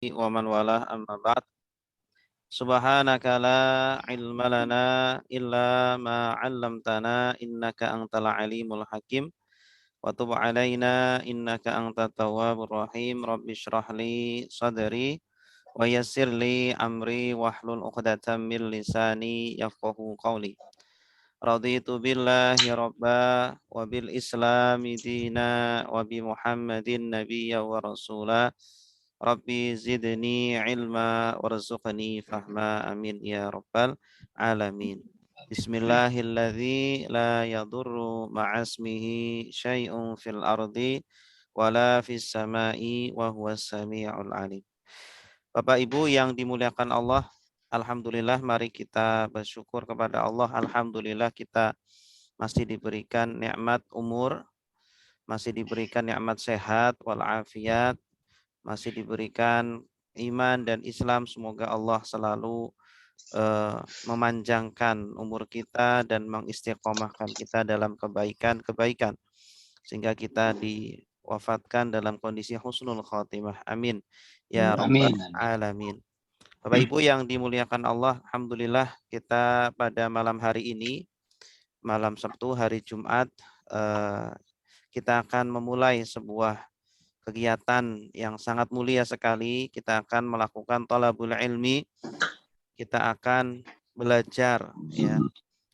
wa man walah amma ba'd. Subhanaka la ilma lana illa ma 'allamtana innaka antal alimul hakim wa tub 'alaina innaka antat tawwabur rahim. Rabbi shrah li sadri wa yassir li amri wahlul 'uqdatam min lisani yafqahu qawli. Raditu billahi rabba wa bil islami dina wa bi Muhammadin nabiyya wa rasula. Rabbi zidni ilma warzuqni fahma amin ya rabbal alamin. Bismillahilladzi la yadurru ma'asmihi syai'un fil ardi wala fis sama'i wa huwas sami'ul alim. Bapak Ibu yang dimuliakan Allah, alhamdulillah mari kita bersyukur kepada Allah. Alhamdulillah kita masih diberikan nikmat umur, masih diberikan nikmat sehat walafiat, masih diberikan iman dan Islam. Semoga Allah selalu memanjangkan umur kita dan mengistiqomahkan kita dalam kebaikan-kebaikan sehingga kita diwafatkan dalam kondisi husnul khotimah. Amin ya rabbal Amin. alamin. Bapak Ibu yang dimuliakan Allah, alhamdulillah kita pada malam hari ini, malam Sabtu hari Jumat, kita akan memulai sebuah kegiatan yang sangat mulia sekali. Kita akan melakukan thalabul ilmi, kita akan belajar, ya,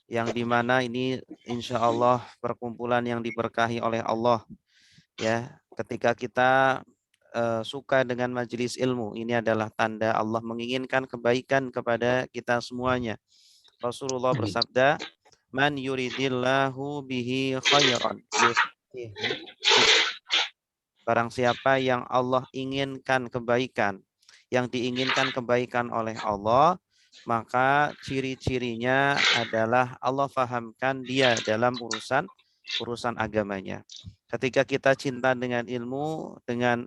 yang dimana ini insya Allah perkumpulan yang diberkahi oleh Allah, ya. Ketika kita suka dengan majelis ilmu, ini adalah tanda Allah menginginkan kebaikan kepada kita semuanya. Rasulullah bersabda, man yuridillahu bihi khairan yufaqihu. Barang siapa yang Allah inginkan kebaikan, yang diinginkan kebaikan oleh Allah, maka ciri-cirinya adalah Allah fahamkan dia dalam urusan agamanya. Ketika kita cinta dengan ilmu, dengan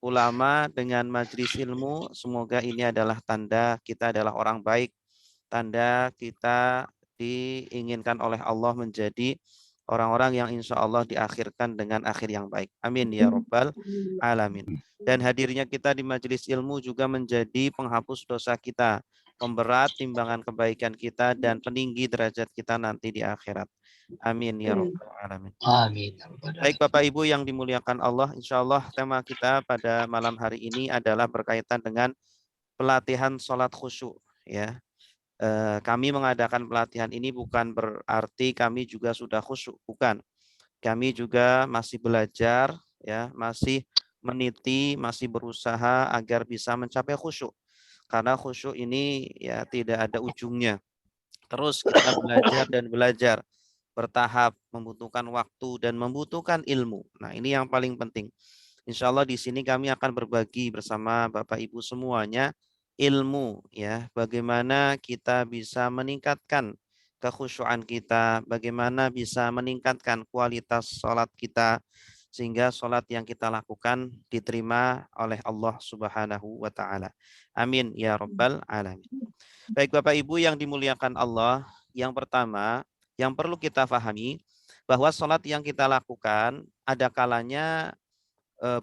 ulama, dengan majelis ilmu, semoga ini adalah tanda kita adalah orang baik, tanda kita diinginkan oleh Allah menjadi orang-orang yang insya Allah diakhirkan dengan akhir yang baik. Amin ya rabbal alamin. Dan hadirnya kita di majelis ilmu juga menjadi penghapus dosa kita, pemberat timbangan kebaikan kita dan peninggi derajat kita nanti di akhirat. Amin ya rabbal alamin. Amin. Baik Bapak Ibu yang dimuliakan Allah, insya Allah tema kita pada malam hari ini adalah berkaitan dengan pelatihan sholat khusyuk. Ya, kami mengadakan pelatihan ini bukan berarti kami juga sudah khusyuk, bukan. Kami juga masih belajar, ya, masih meniti, masih berusaha agar bisa mencapai khusyuk. Karena khusyuk ini ya tidak ada ujungnya. Terus kita belajar dan belajar bertahap, membutuhkan waktu dan membutuhkan ilmu. Nah, ini yang paling penting. Insya Allah di sini kami akan berbagi bersama Bapak Ibu semuanya ilmu, ya, bagaimana kita bisa meningkatkan kekhusyuan kita, bagaimana bisa meningkatkan kualitas sholat kita sehingga sholat yang kita lakukan diterima oleh Allah Subhanahu wa taala. Amin ya rabbal alamin. Baik Bapak Ibu yang dimuliakan Allah, yang pertama yang perlu kita pahami bahwa sholat yang kita lakukan ada kalanya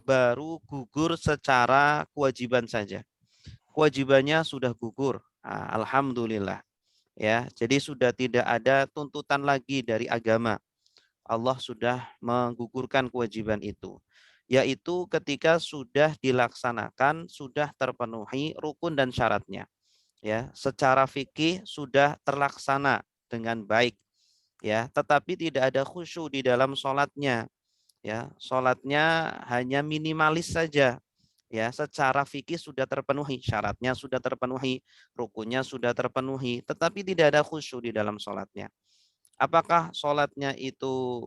baru gugur secara kewajiban saja. Kewajibannya sudah gugur. Nah, alhamdulillah. Ya, jadi sudah tidak ada tuntutan lagi dari agama. Allah sudah menggugurkan kewajiban itu. Yaitu ketika sudah dilaksanakan, sudah terpenuhi rukun dan syaratnya. Ya, secara fikih sudah terlaksana dengan baik. Ya, tetapi tidak ada khusyuk di dalam sholatnya. Ya, sholatnya hanya minimalis saja. Ya, secara fikih sudah terpenuhi, syaratnya sudah terpenuhi, rukunnya sudah terpenuhi, tetapi tidak ada khusyuk di dalam sholatnya. Apakah sholatnya itu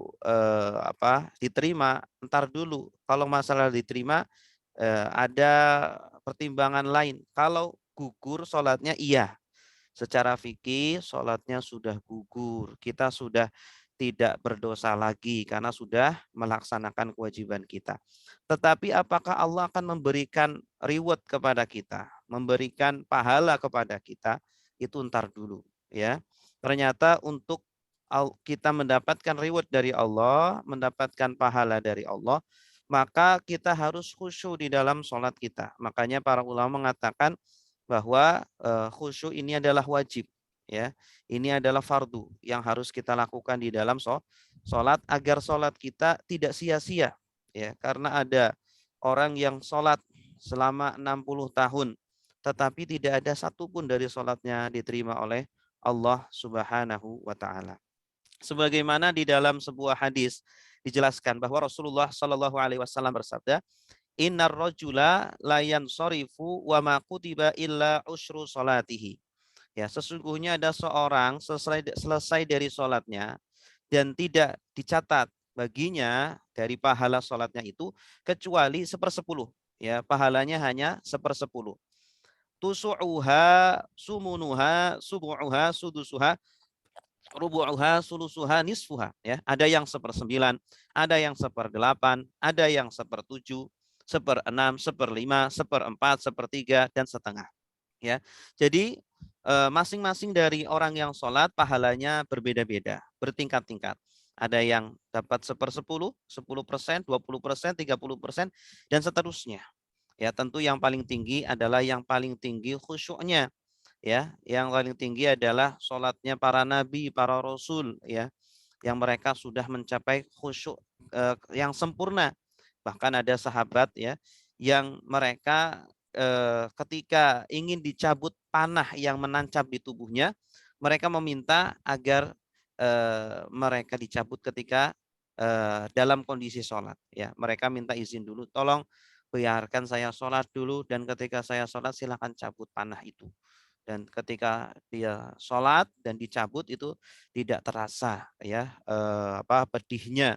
diterima? Ntar dulu. Kalau masalah diterima, ada pertimbangan lain. Kalau gugur sholatnya, iya. Secara fikih sholatnya sudah gugur. Kita sudah tidak berdosa lagi karena sudah melaksanakan kewajiban kita. Tetapi apakah Allah akan memberikan reward kepada kita, memberikan pahala kepada kita? Itu ntar dulu, ya. Ternyata untuk kita mendapatkan reward dari Allah, mendapatkan pahala dari Allah, maka kita harus khusyuk di dalam sholat kita. Makanya para ulama mengatakan bahwa khusyuk ini adalah wajib, ya. Ini adalah fardu yang harus kita lakukan di dalam sholat agar sholat kita tidak sia-sia, ya. Karena ada orang yang sholat selama 60 tahun, tetapi tidak ada satupun dari sholatnya diterima oleh Allah Subhanahu wa Ta'ala. Sebagaimana di dalam sebuah hadis dijelaskan bahwa Rasulullah Shallallahu Alaihi Wasallam bersabda, Innar rojula layan sorifu wa ma kutiba illa usyru solatihi. Ya, sesungguhnya ada seorang selesai dari sholatnya dan tidak dicatat baginya dari pahala sholatnya itu kecuali 1/10. Ya, pahalanya hanya 1/10. Tusu'uha sumunuha subu'uha sudusuha rubu'uha sulusuha nisfuha, ya. Ada yang 1/9, ada yang 1/8, ada yang 1/7, 1/6, 1/5, 1/4, 1/3 dan setengah, ya. Jadi masing-masing dari orang yang sholat pahalanya berbeda-beda, bertingkat-tingkat. Ada yang dapat 1/10, 10%, 20%, 30% dan seterusnya. Ya, tentu yang paling tinggi adalah yang paling tinggi khusyuknya, ya. Yang paling tinggi adalah sholatnya para nabi, para rasul, ya, yang mereka sudah mencapai khusyuk yang sempurna. Bahkan ada sahabat, ya, yang mereka ketika ingin dicabut panah yang menancap di tubuhnya, mereka meminta agar mereka dicabut ketika dalam kondisi sholat, ya. Mereka minta izin dulu, tolong biarkan saya sholat dulu, dan ketika saya sholat silakan cabut panah itu. Dan ketika dia sholat dan dicabut itu tidak terasa, ya, pedihnya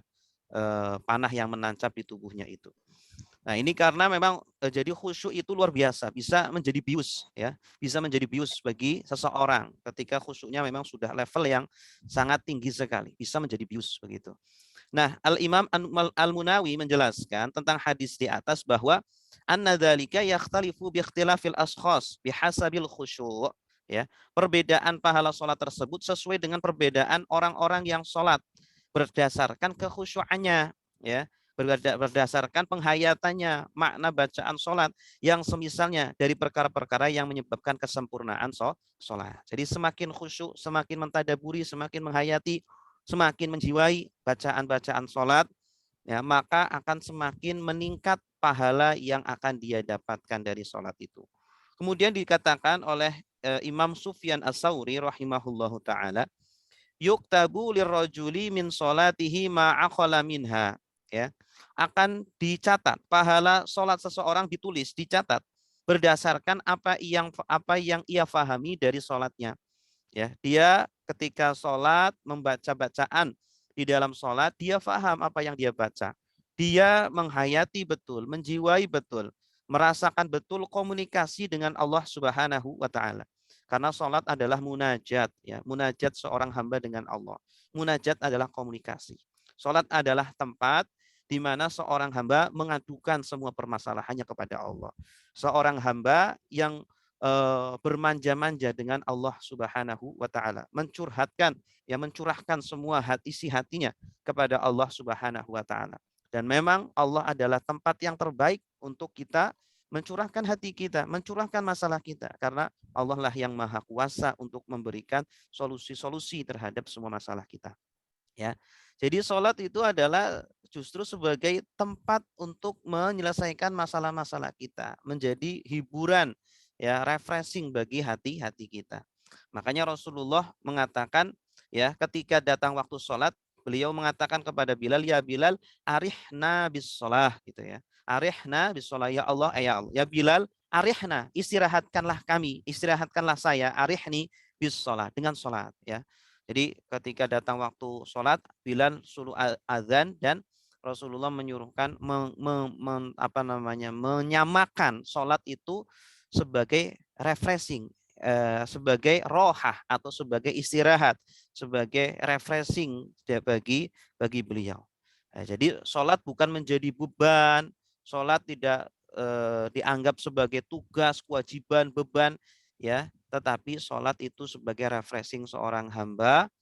panah yang menancap di tubuhnya itu. Nah, ini karena memang jadi khusyuk itu luar biasa, bisa menjadi bius, ya, bisa menjadi bius bagi seseorang ketika khusyuknya memang sudah level yang sangat tinggi sekali, bisa menjadi bius begitu. Nah, Al-Imam Al-Munawi menjelaskan tentang hadis di atas bahwa anna dzalika yakhtalifu bi ikhtilafil ashkhas bihasabil khusyu', ya. Perbedaan pahala salat tersebut sesuai dengan perbedaan orang-orang yang salat berdasarkan kekhusyuannya, ya. Berdasarkan penghayatannya, makna bacaan salat yang semisalnya dari perkara-perkara yang menyebabkan kesempurnaan salat. Jadi semakin khusyuk, semakin mentadaburi, semakin menghayati, semakin menjiwai bacaan-bacaan sholat, ya, maka akan semakin meningkat pahala yang akan dia dapatkan dari sholat itu. Kemudian dikatakan oleh Imam Sufyan As-Sauri rahimahullahu taala, yuktabu lirrajuli min sholatihi ma'aqala minha, ya. Akan dicatat pahala sholat seseorang, ditulis, dicatat berdasarkan apa yang ia fahami dari sholatnya. Ya, dia ketika sholat membaca bacaan di dalam sholat, dia faham apa yang dia baca. Dia menghayati betul, menjiwai betul, merasakan betul komunikasi dengan Allah Subhanahu wa Ta'ala. Karena sholat adalah munajat, ya, munajat seorang hamba dengan Allah. Munajat adalah komunikasi. Sholat adalah tempat di mana seorang hamba mengadukan semua permasalahannya kepada Allah. Seorang hamba yang bermanja-manja dengan Allah Subhanahu wa Ta'ala, mencurahkan semua isi hatinya kepada Allah Subhanahu wa Ta'ala. Dan memang Allah adalah tempat yang terbaik untuk kita mencurahkan hati kita, mencurahkan masalah kita, karena Allah lah yang maha kuasa untuk memberikan solusi-solusi terhadap semua masalah kita, ya. Jadi sholat itu adalah justru sebagai tempat untuk menyelesaikan masalah-masalah kita, menjadi hiburan, ya, refreshing bagi hati-hati kita. Makanya Rasulullah mengatakan, ya, ketika datang waktu sholat, beliau mengatakan kepada Bilal, ya Bilal, arihna bis sholah, gitu, ya. Arihna bis sholah, ya Allah, ya Allah, ya Bilal, arihna, istirahatkanlah kami, istirahatkanlah saya, arihni bis sholah, dengan sholat, ya. Jadi ketika datang waktu sholat, Bilal suruh azan, dan Rasulullah menyuruhkan menyamakan sholat itu sebagai refreshing, sebagai rohah atau sebagai istirahat, sebagai refreshing bagi beliau. Jadi sholat bukan menjadi beban, sholat tidak dianggap sebagai tugas, kewajiban, beban, ya, tetapi sholat itu sebagai refreshing seorang hamba,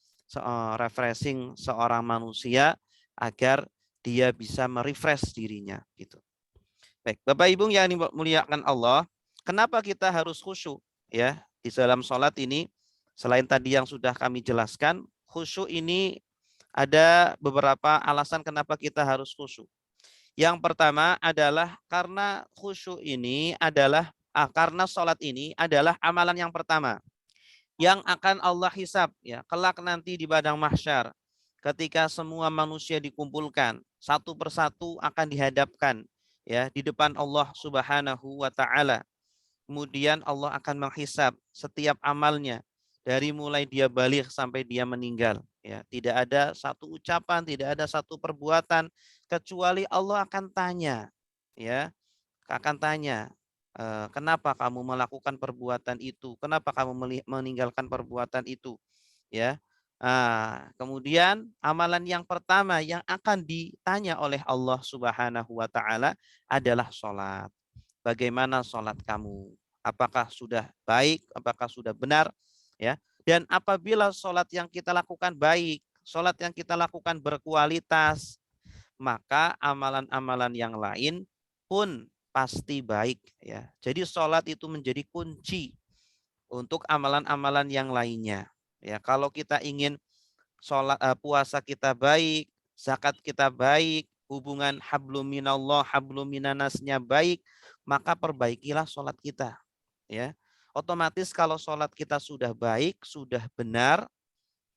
refreshing seorang manusia, agar dia bisa merefresh dirinya gitu. Baik, Bapak Ibu yang dimuliakan Allah, kenapa kita harus khusyuk ya di dalam sholat ini? Selain tadi yang sudah kami jelaskan, khusyuk ini ada beberapa alasan kenapa kita harus khusyuk. Yang pertama adalah karena khusyuk ini adalah karena sholat ini adalah amalan yang pertama yang akan Allah hisab ya kelak nanti di padang mahsyar ketika semua manusia dikumpulkan satu persatu akan dihadapkan ya di depan Allah Subhanahu wa taala. Kemudian Allah akan menghisab setiap amalnya dari mulai dia balik sampai dia meninggal ya. Tidak ada satu ucapan, tidak ada satu perbuatan kecuali Allah akan tanya ya, akan tanya kenapa kamu melakukan perbuatan itu? Kenapa kamu meninggalkan perbuatan itu? Ya. Kemudian amalan yang pertama yang akan ditanya oleh Allah Subhanahu wa taala adalah sholat. Bagaimana sholat kamu? Apakah sudah baik? Apakah sudah benar? Ya. Dan apabila sholat yang kita lakukan baik, sholat yang kita lakukan berkualitas, maka amalan-amalan yang lain pun pasti baik ya. Jadi sholat itu menjadi kunci untuk amalan-amalan yang lainnya. Ya, kalau kita ingin puasa kita baik, zakat kita baik, hubungan hablum minallah, hablum minanasnya baik, maka perbaikilah sholat kita. Ya, otomatis kalau sholat kita sudah baik, sudah benar,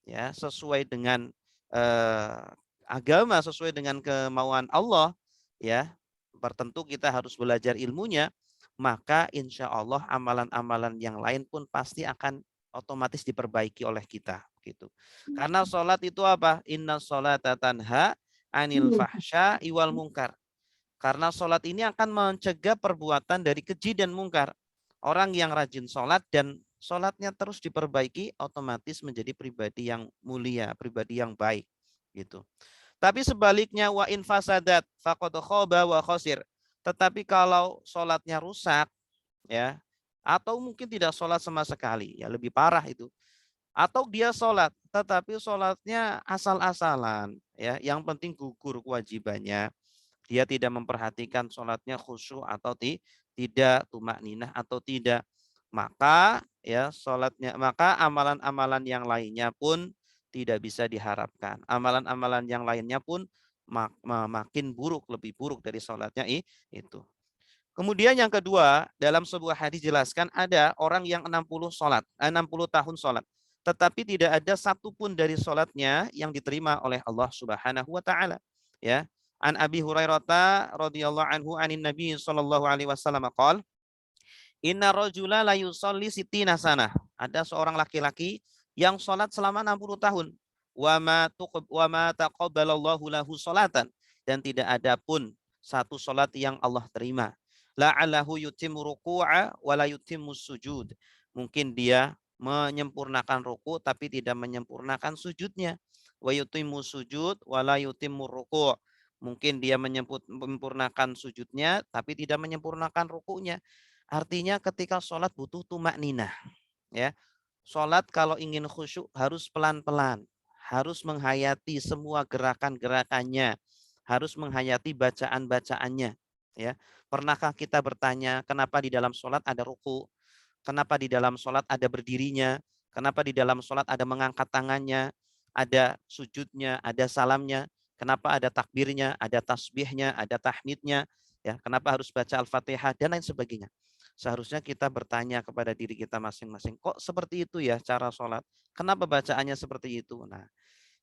ya sesuai dengan eh, agama, sesuai dengan kemauan Allah, ya tertentu kita harus belajar ilmunya, maka insya Allah amalan-amalan yang lain pun pasti akan otomatis diperbaiki oleh kita gitu. Karena sholat itu apa? Inna sholata tanha anil fahsya iwal mungkar. Karena sholat ini akan mencegah perbuatan dari keji dan mungkar. Orang yang rajin sholat dan sholatnya terus diperbaiki, otomatis menjadi pribadi yang mulia, pribadi yang baik. Gitu. Tapi sebaliknya wa in fasadat faqad khaba wa khosir. Tetapi kalau sholatnya rusak, ya, atau mungkin tidak sholat sama sekali, ya lebih parah itu. Atau dia sholat, tetapi sholatnya asal-asalan, ya, yang penting gugur kewajibannya, dia tidak memperhatikan sholatnya khusyuk atau tidak, tumak ninah atau tidak, maka ya sholatnya, maka amalan-amalan yang lainnya pun tidak bisa diharapkan. Amalan-amalan yang lainnya pun makin buruk, lebih buruk dari sholatnya itu. Kemudian yang kedua, dalam sebuah hadis jelaskan ada orang yang 60 tahun sholat, tetapi tidak ada satupun dari sholatnya yang diterima oleh Allah Subhanahu wa taala. Ya. An Abi Hurairah radhiyallahu anhu anin Nabi sallallahu alaihi wasallam qol, "Inna rajula la yusalli sittina sanah." Ada seorang laki-laki yang sholat selama 60 tahun. Wa ma taqabbalallahu lahu salatan, dan tidak ada pun satu sholat yang Allah terima. La'allahu yutimmu ruku'a wa la yutimmu sujud. Mungkin dia menyempurnakan ruku tapi tidak menyempurnakan sujudnya. Wa yutimmu sujud wa la yutimmu ruku'. Mungkin dia menyempurnakan sujudnya tapi tidak menyempurnakan rukunya. Artinya ketika sholat butuh tumak ninah. Ya. Sholat kalau ingin khusyuk harus pelan-pelan. Harus menghayati semua gerakan-gerakannya. Harus menghayati bacaan-bacaannya. Ya. Pernahkah kita bertanya kenapa di dalam sholat ada ruku? Kenapa di dalam sholat ada berdirinya? Kenapa di dalam sholat ada mengangkat tangannya? Ada sujudnya, ada salamnya. Kenapa ada takbirnya, ada tasbihnya, ada tahmidnya? Ya, kenapa harus baca Al-Fatihah dan lain sebagainya. Seharusnya kita bertanya kepada diri kita masing-masing, kok seperti itu ya cara sholat? Kenapa bacaannya seperti itu? Nah,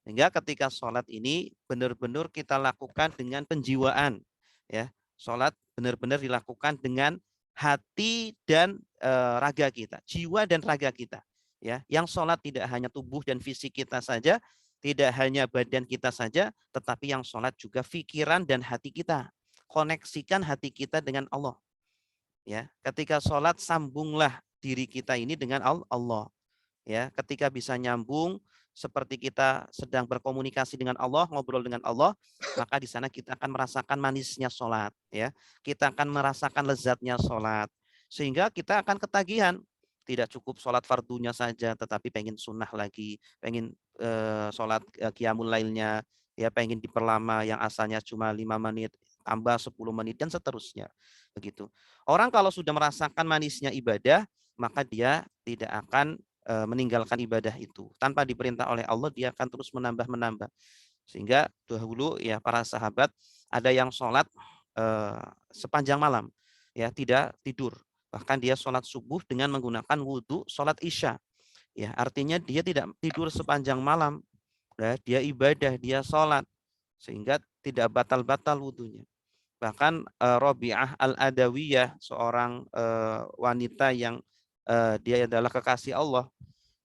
hingga ketika sholat ini benar-benar kita lakukan dengan penjiwaan. Ya, sholat benar-benar dilakukan dengan hati dan raga kita, jiwa dan raga kita. Ya, yang sholat tidak hanya tubuh dan fisik kita saja, tidak hanya badan kita saja, tetapi yang sholat juga pikiran dan hati kita. Koneksikan hati kita dengan Allah. Ya, ketika sholat sambunglah diri kita ini dengan Allah. Ya, ketika bisa nyambung seperti kita sedang berkomunikasi dengan Allah, ngobrol dengan Allah, maka di sana kita akan merasakan manisnya sholat. Ya, kita akan merasakan lezatnya sholat, sehingga kita akan ketagihan. Tidak cukup sholat fardunya saja, tetapi pengen sunnah lagi, pengen sholat qiyamul lailnya, dia pengen diperlama yang asalnya cuma 5 menit, tambah 10 menit dan seterusnya. Begitu. Orang kalau sudah merasakan manisnya ibadah, maka dia tidak akan meninggalkan ibadah itu. Tanpa diperintah oleh Allah, dia akan terus menambah-menambah. Sehingga dahulu ya para sahabat ada yang sholat sepanjang malam, ya tidak tidur. Bahkan dia sholat subuh dengan menggunakan wudhu sholat isya. Ya, artinya dia tidak tidur sepanjang malam. Ya, dia ibadah, dia sholat. Sehingga tidak batal-batal wudhunya. Bahkan Robi'ah Al-Adawiyah, seorang wanita yang dia adalah kekasih Allah.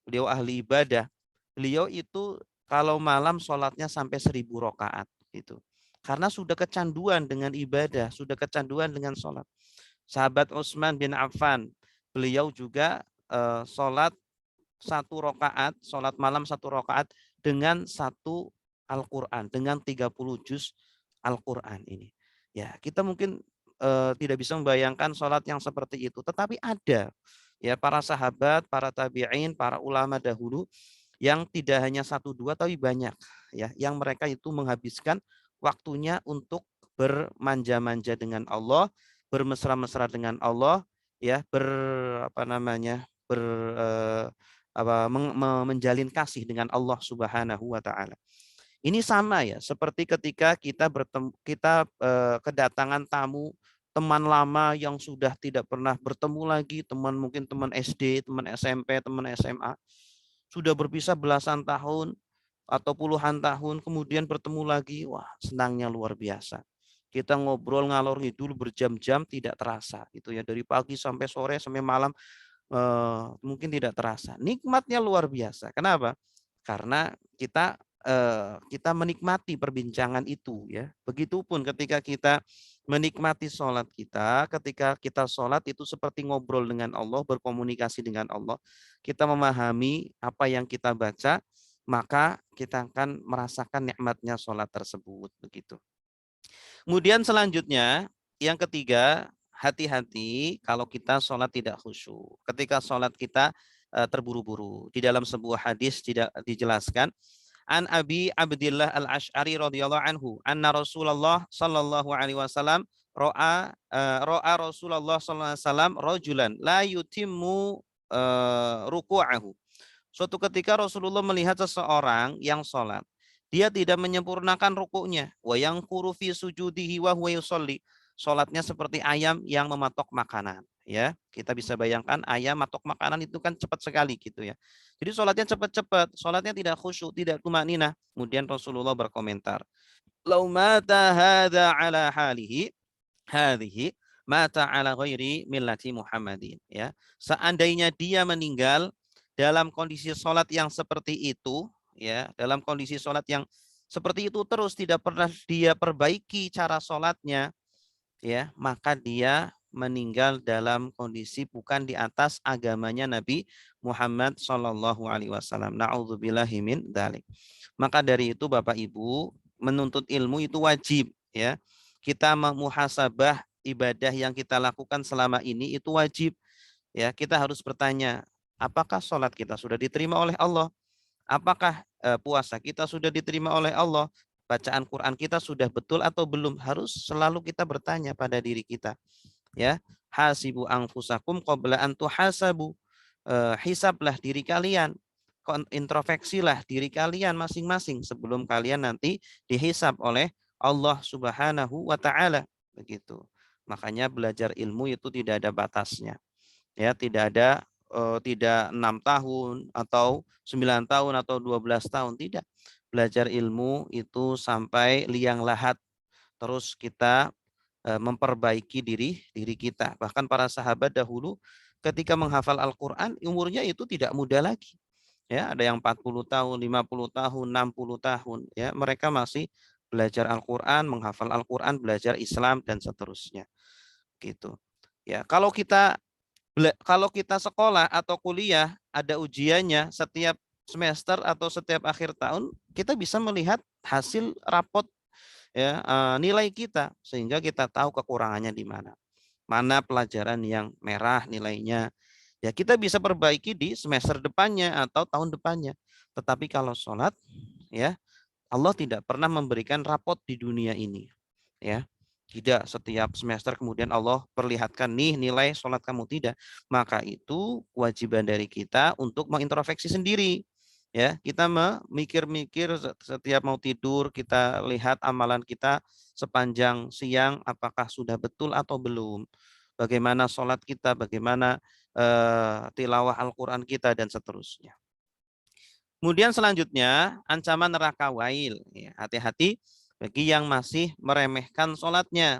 Beliau ahli ibadah. Beliau itu kalau malam sholatnya sampai 1.000 rakaat gitu. Karena sudah kecanduan dengan ibadah, sudah kecanduan dengan sholat. Sahabat Utsman bin Affan, beliau juga sholat 1 rakaat, sholat malam 1 rakaat dengan 1 Al-Quran, dengan 30 juz Al-Quran ini. Ya, kita mungkin tidak bisa membayangkan sholat yang seperti itu, tetapi ada ya para sahabat, para tabi'in, para ulama dahulu yang tidak hanya 1 2 tapi banyak ya, yang mereka itu menghabiskan waktunya untuk bermanja-manja dengan Allah, bermesra-mesra dengan Allah, ya apa namanya menjalin kasih dengan Allah Subhanahu wa taala. Ini sama ya seperti ketika kita bertemu, kita kedatangan tamu teman lama yang sudah tidak pernah bertemu lagi, mungkin teman SD, teman SMP, teman SMA, sudah berpisah belasan tahun atau puluhan tahun, kemudian bertemu lagi, wah senangnya luar biasa. Kita ngobrol ngalor ngidul berjam-jam tidak terasa, itu ya, dari pagi sampai sore sampai malam mungkin tidak terasa. Nikmatnya luar biasa. Kenapa? Karena kita menikmati perbincangan itu ya. Begitupun ketika kita menikmati sholat kita, ketika kita sholat itu seperti ngobrol dengan Allah, berkomunikasi dengan Allah. Kita memahami apa yang kita baca, maka kita akan merasakan nikmatnya sholat tersebut. Begitu. Kemudian selanjutnya, yang ketiga, hati-hati kalau kita sholat tidak khusyuk. Ketika sholat kita terburu-buru. Di dalam sebuah hadis tidak dijelaskan, An Abi Abdillah Al-Asy'ari radhiyallahu anhu, anna Rasulullah sallallahu alaihi wasallam ro'a Rasulullah sallallahu alaihi wasallam rajulan la yutimmu ruku'ahu. Suatu ketika Rasulullah melihat seseorang yang sholat, dia tidak menyempurnakan rukuknya, wa yang fi sujudihi wa huwa yusolli. Sholatnya seperti ayam yang mematok makanan. Ya, kita bisa bayangkan ayam matok makanan itu kan cepat sekali gitu ya. Jadi sholatnya cepat-cepat, sholatnya tidak khusyuk, tidak tumanina. Kemudian Rasulullah berkomentar, "Lau mata hadza ala halihi, hadhihi mata ala ghairi millati Muhammadin." Ya, seandainya dia meninggal dalam kondisi sholat yang seperti itu, ya, dalam kondisi sholat yang seperti itu terus tidak pernah dia perbaiki cara sholatnya, ya, maka dia meninggal dalam kondisi bukan di atas agamanya Nabi Muhammad Shallallahu Alaihi Wasallam. Naudzubillahi min dzalik. Maka dari itu Bapak Ibu, menuntut ilmu itu wajib ya. Kita memuhasabah ibadah yang kita lakukan selama ini itu wajib ya. Kita harus bertanya, apakah sholat kita sudah diterima oleh Allah? Apakah puasa kita sudah diterima oleh Allah? Bacaan Quran kita sudah betul atau belum? Harus selalu kita bertanya pada diri kita. Ya, hasibu anfusakum qabla an tuhasabu. Hisablah diri kalian, introspeksilah diri kalian masing-masing sebelum kalian nanti dihisab oleh Allah Subhanahu wa taala. Begitu. Makanya belajar ilmu itu tidak ada batasnya. Ya, tidak ada tidak 6 tahun atau 9 tahun atau 12 tahun, tidak. Belajar ilmu itu sampai liang lahat, terus kita memperbaiki diri kita. Bahkan para sahabat dahulu ketika menghafal Al-Qur'an umurnya itu tidak muda lagi. Ya, ada yang 40 tahun, 50 tahun, 60 tahun, ya. Mereka masih belajar Al-Qur'an, menghafal Al-Qur'an, belajar Islam dan seterusnya. Gitu. Ya, kalau kita sekolah atau kuliah ada ujiannya setiap semester atau setiap akhir tahun, kita bisa melihat hasil rapot ya, nilai kita sehingga kita tahu kekurangannya di mana. Mana pelajaran yang merah nilainya. Ya, kita bisa perbaiki di semester depannya atau tahun depannya. Tetapi kalau sholat ya Allah tidak pernah memberikan rapot di dunia ini, ya. Tidak setiap semester kemudian Allah perlihatkan nih nilai sholat kamu, tidak. Maka itu kewajiban dari kita untuk mengintrospeksi sendiri. Ya, kita memikir-mikir setiap mau tidur, kita lihat amalan kita sepanjang siang apakah sudah betul atau belum. Bagaimana sholat kita, bagaimana tilawah Al-Qur'an kita dan seterusnya. Kemudian selanjutnya ancaman neraka wail. Ya, hati-hati bagi yang masih meremehkan sholatnya.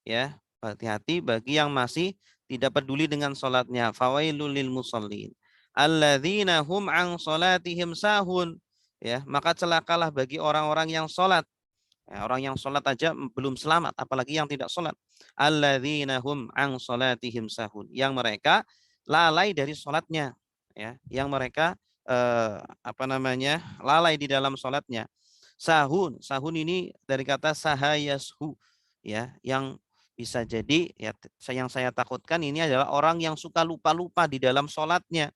Ya, hati-hati bagi yang masih tidak peduli dengan sholatnya. Fawailul lil musallin alladzina hum an sholatihim sahun. Ya, maka celakalah bagi orang-orang yang sholat. Ya, orang yang sholat aja belum selamat, apalagi yang tidak sholat. Alladzina hum an sholatihim sahun. Yang mereka lalai dari sholatnya. Ya, yang mereka lalai di dalam sholatnya. Sahun, sahun ini dari kata sahayashu, ya, yang bisa jadi ya yang saya takutkan ini adalah orang yang suka lupa-lupa di dalam sholatnya,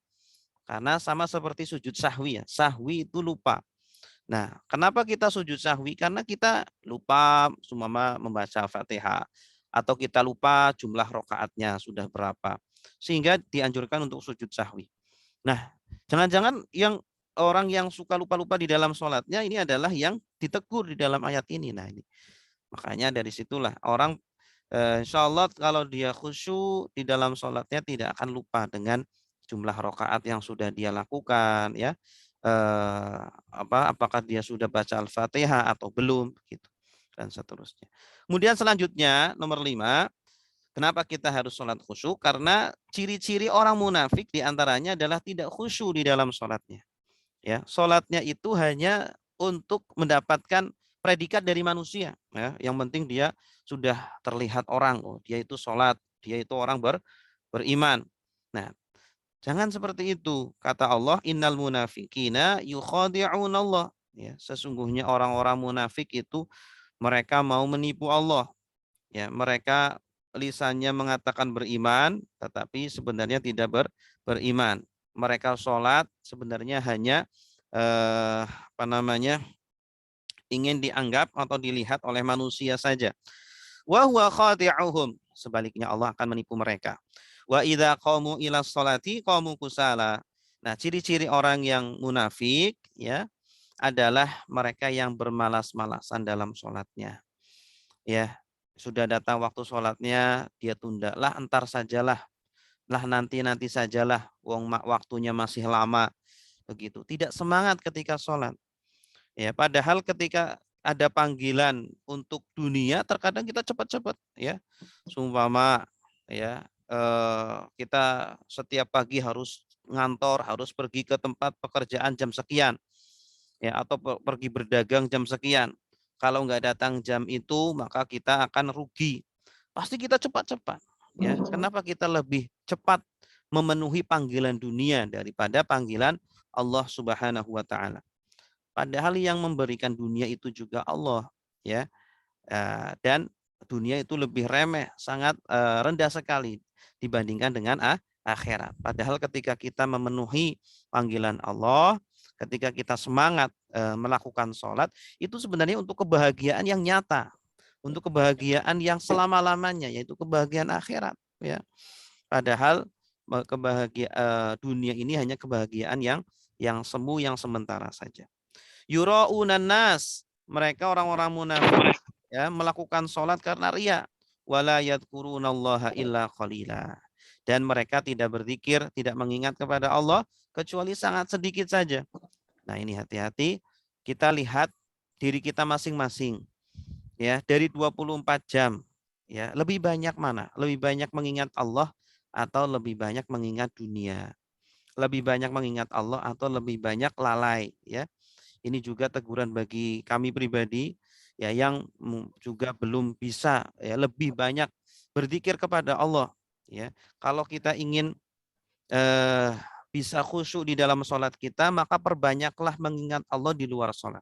karena sama seperti sujud sahwi ya, sahwi itu lupa. Nah, kenapa kita sujud sahwi? Karena kita lupa sumama membaca Fatihah atau kita lupa jumlah rokaatnya sudah berapa, sehingga dianjurkan untuk sujud sahwi. Nah, jangan-jangan yang orang yang suka lupa-lupa di dalam sholatnya ini adalah yang ditegur di dalam ayat ini. Nah, ini makanya dari situlah orang insya Allah kalau dia khusyuk di dalam sholatnya tidak akan lupa dengan jumlah rokaat yang sudah dia lakukan, ya. Apakah dia sudah baca Al-Fatihah atau belum, gitu, dan seterusnya. Kemudian selanjutnya nomor 5, kenapa kita harus sholat khusyuk? Karena ciri-ciri orang munafik diantaranya adalah tidak khusyuk di dalam sholatnya. Ya, sholatnya itu hanya untuk mendapatkan predikat dari manusia. Ya, yang penting dia sudah terlihat orang, oh dia itu sholat, dia itu orang beriman. Nah, jangan seperti itu. Kata Allah, innal munafiqina yukhadi'unallah. Ya, sesungguhnya orang-orang munafik itu mereka mau menipu Allah. Ya, mereka lisannya mengatakan beriman, tetapi sebenarnya tidak beriman. Mereka sholat sebenarnya hanya eh, apa namanya ingin dianggap atau dilihat oleh manusia saja. Wa huwa khadi'uhum. Sebaliknya Allah akan menipu mereka. Wa idza qamu ila sholati qamu kusala. Nah, ciri-ciri orang yang munafik ya adalah mereka yang bermalas-malasan dalam sholatnya. Ya, sudah datang waktu sholatnya, dia tunda. Lah, entar sajalah. Lah, nanti sajalah. Waktunya masih lama. Begitu. Tidak semangat ketika sholat. Ya, padahal ketika ada panggilan untuk dunia, terkadang kita cepat-cepat. Ya, seumpama ya kita setiap pagi harus ngantor, harus pergi ke tempat pekerjaan jam sekian, ya, atau pergi berdagang jam sekian. Kalau nggak datang jam itu, maka kita akan rugi. Pasti kita cepat-cepat. Ya, kenapa kita lebih cepat memenuhi panggilan dunia daripada panggilan Allah Subhanahu wa taala? Padahal yang memberikan dunia itu juga Allah, ya. Dan dunia itu lebih remeh, sangat rendah sekali dibandingkan dengan akhirat. Padahal ketika kita memenuhi panggilan Allah, ketika kita semangat melakukan sholat, itu sebenarnya untuk kebahagiaan yang nyata, untuk kebahagiaan yang selama-lamanya, yaitu kebahagiaan akhirat. Ya. Padahal kebahagiaan dunia ini hanya kebahagiaan yang semu, yang sementara saja. Yura'unan nas, mereka orang-orang munafik ya melakukan sholat karena ria, wala yadhkurunallaha illa qalila, dan mereka tidak berzikir, tidak mengingat kepada Allah kecuali sangat sedikit saja. Nah, ini hati-hati, kita lihat diri kita masing-masing ya, dari 24 jam ya, lebih banyak mana? Lebih banyak mengingat Allah atau lebih banyak mengingat dunia? Lebih banyak mengingat Allah atau lebih banyak lalai, ya? Ini juga teguran bagi kami pribadi ya yang juga belum bisa ya lebih banyak berzikir kepada Allah, ya. Kalau kita ingin eh, bisa khusyuk di dalam sholat kita, maka perbanyaklah mengingat Allah di luar sholat.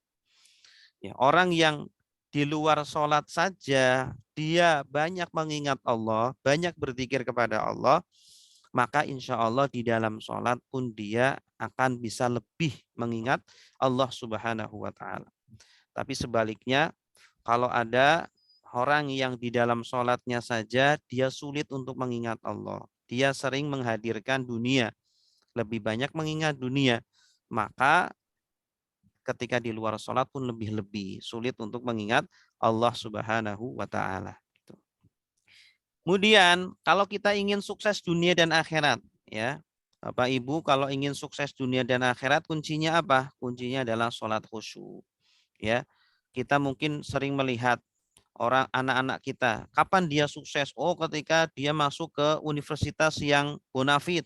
Ya, orang yang di luar sholat saja dia banyak mengingat Allah, banyak berzikir kepada Allah, maka insya Allah di dalam sholat pun dia akan bisa lebih mengingat Allah Subhanahu wa taala. Tapi sebaliknya, kalau ada orang yang di dalam sholatnya saja dia sulit untuk mengingat Allah, dia sering menghadirkan dunia, lebih banyak mengingat dunia, maka ketika di luar sholat pun lebih sulit untuk mengingat Allah Subhanahu wa Ta'ala. Kemudian kalau kita ingin sukses dunia dan akhirat, ya Bapak Ibu, kalau ingin sukses dunia dan akhirat, kuncinya apa? Kuncinya adalah sholat khusyuk. Ya, kita mungkin sering melihat orang anak-anak kita, kapan dia sukses? Oh, ketika dia masuk ke universitas yang bonafit.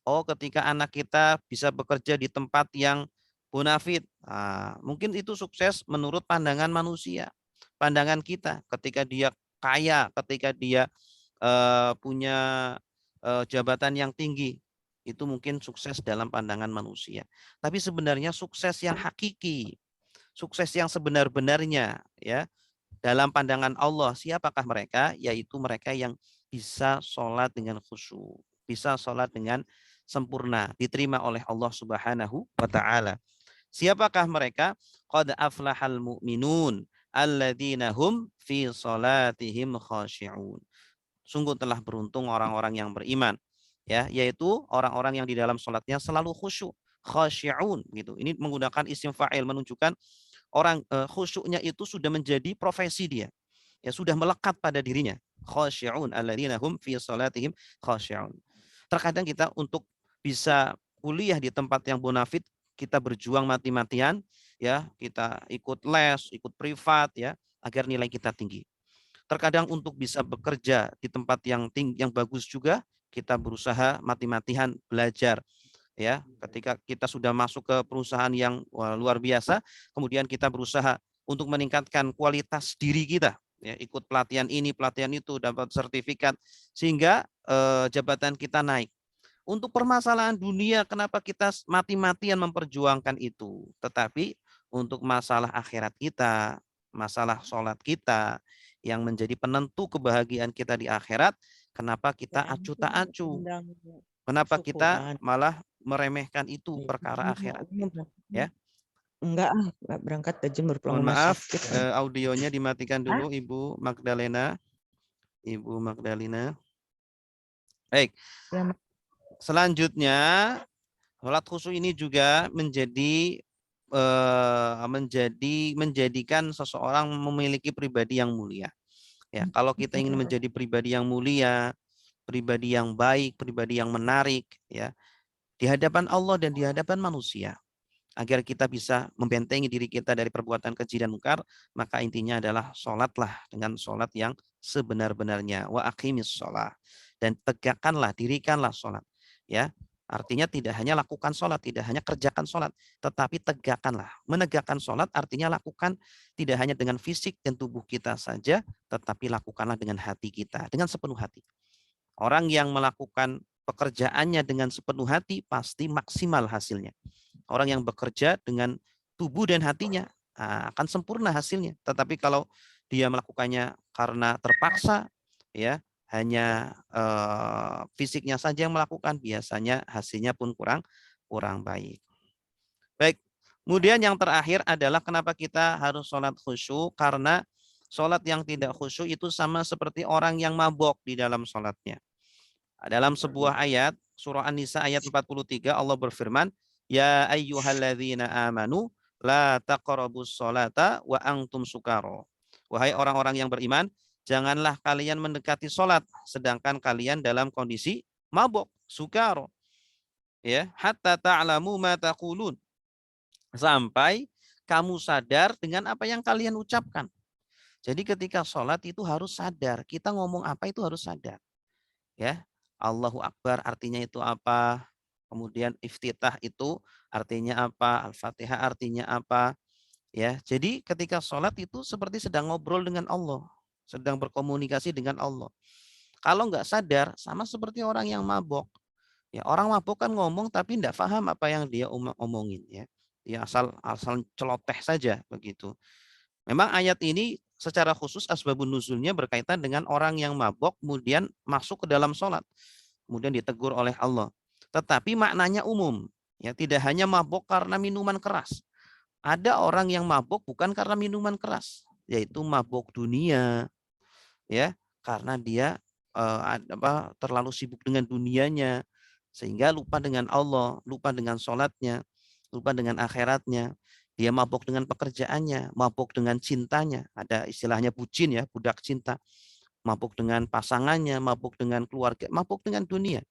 Oh, ketika anak kita bisa bekerja di tempat yang bonafit. Nah, mungkin itu sukses menurut pandangan manusia. Pandangan kita ketika dia kaya, ketika dia punya jabatan yang tinggi, itu mungkin sukses dalam pandangan manusia. Tapi sebenarnya sukses yang hakiki, sukses yang sebenar-benarnya, ya, dalam pandangan Allah, siapakah mereka? Yaitu mereka yang bisa sholat dengan khusyuk, bisa sholat dengan sempurna, diterima oleh Allah Subhanahu wa Ta'ala. Siapakah mereka? Qad aflahal mu'minun alladzina hum fi sholatihim khashi'un. Sungguh telah beruntung orang-orang yang beriman, ya, yaitu orang-orang yang di dalam sholatnya selalu khusyuk, khashi'un gitu. Ini menggunakan isim fa'il menunjukkan orang khusyuknya itu sudah menjadi profesi dia. Ya sudah melekat pada dirinya. Khasyi'un alladzina hum fi salatihim khasyi'un. Terkadang kita untuk bisa kuliah di tempat yang bonafit, kita berjuang mati-matian, ya, kita ikut les, ikut privat, ya, agar nilai kita tinggi. Terkadang untuk bisa bekerja di tempat yang tinggi, yang bagus juga, kita berusaha mati-matian belajar, ya. Ketika kita sudah masuk ke perusahaan yang luar biasa, kemudian kita berusaha untuk meningkatkan kualitas diri kita, ya, ikut pelatihan ini, pelatihan itu, dapat sertifikat, sehingga jabatan kita naik. Untuk permasalahan dunia, kenapa kita mati-matian memperjuangkan itu? Tetapi untuk masalah akhirat kita, masalah sholat kita, yang menjadi penentu kebahagiaan kita di akhirat, kenapa kita acuh tak acuh? Kenapa kita malah meremehkan itu perkara akhirat? Ya, enggak berangkat izin baru pulang mohon rumah maaf, sakit. audionya dimatikan dulu, Ibu Magdalena. Ibu Magdalena. Baik, selanjutnya sholat khusyuk ini juga menjadikan seseorang memiliki pribadi yang mulia. Ya, kalau kita ingin menjadi pribadi yang mulia, pribadi yang baik, pribadi yang menarik, ya, di hadapan Allah dan di hadapan manusia, agar kita bisa membentengi diri kita dari perbuatan keji dan mungkar, maka intinya adalah sholatlah dengan sholat yang sebenar-benarnya. Wa aqimis sholat. Dan tegakkanlah, dirikanlah sholat. Ya, artinya tidak hanya lakukan sholat, tidak hanya kerjakan sholat, tetapi tegakkanlah. Menegakkan sholat artinya lakukan tidak hanya dengan fisik dan tubuh kita saja, tetapi lakukanlah dengan hati kita, dengan sepenuh hati. Orang yang melakukan pekerjaannya dengan sepenuh hati pasti maksimal hasilnya. Orang yang bekerja dengan tubuh dan hatinya akan sempurna hasilnya. Tetapi kalau dia melakukannya karena terpaksa, ya, hanya fisiknya saja yang melakukan, biasanya hasilnya pun kurang baik. Baik. Kemudian yang terakhir adalah kenapa kita harus sholat khusyuk, karena sholat yang tidak khusyuk itu sama seperti orang yang mabok di dalam sholatnya. Dalam sebuah ayat, surah An-Nisa ayat 43, Allah berfirman, Ya ayyuhalladzina amanu, la taqrabus sholata wa antum sukaro. Wahai orang-orang yang beriman, janganlah kalian mendekati sholat, sedangkan kalian dalam kondisi mabok, sukaro. Ya, hatta ta'lamu ma taqulun. Sampai kamu sadar dengan apa yang kalian ucapkan. Jadi ketika sholat itu harus sadar, kita ngomong apa itu harus sadar. Ya, Allahu Akbar artinya itu apa, kemudian iftitah itu artinya apa, Al-Fatihah artinya apa, ya. Jadi ketika sholat itu seperti sedang ngobrol dengan Allah, sedang berkomunikasi dengan Allah. Kalau nggak sadar, sama seperti orang yang mabok. Ya, orang mabok kan ngomong tapi nggak paham apa yang dia omongin, ya. Dia asal celoteh saja begitu. Memang ayat ini secara khusus asbabun nuzulnya berkaitan dengan orang yang mabok kemudian masuk ke dalam sholat, kemudian ditegur oleh Allah. Tetapi maknanya umum, ya, tidak hanya mabok karena minuman keras. Ada orang yang mabuk bukan karena minuman keras, yaitu mabuk dunia, ya, karena dia terlalu sibuk dengan dunianya sehingga lupa dengan Allah, lupa dengan sholatnya, lupa dengan akhiratnya. Dia mabuk dengan pekerjaannya, mabuk dengan cintanya. Ada istilahnya bucin ya, budak cinta. Mabuk dengan pasangannya, mabuk dengan keluarga, mabuk dengan dunia.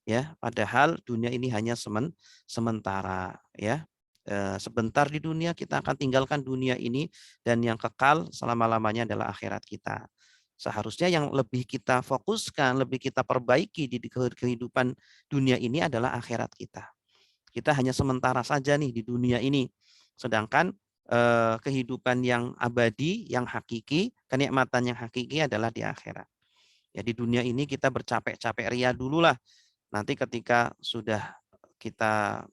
Ya, padahal dunia ini hanya sementara ya. Sebentar di dunia kita akan tinggalkan dunia ini dan yang kekal selama-lamanya adalah akhirat kita. Seharusnya yang lebih kita fokuskan, lebih kita perbaiki di kehidupan dunia ini adalah akhirat kita. Kita hanya sementara saja nih di dunia ini. Sedangkan kehidupan yang abadi, yang hakiki, kenikmatan yang hakiki adalah di akhirat. Ya di dunia ini kita bercapek-capek ria dulu lah. Nanti ketika sudah kita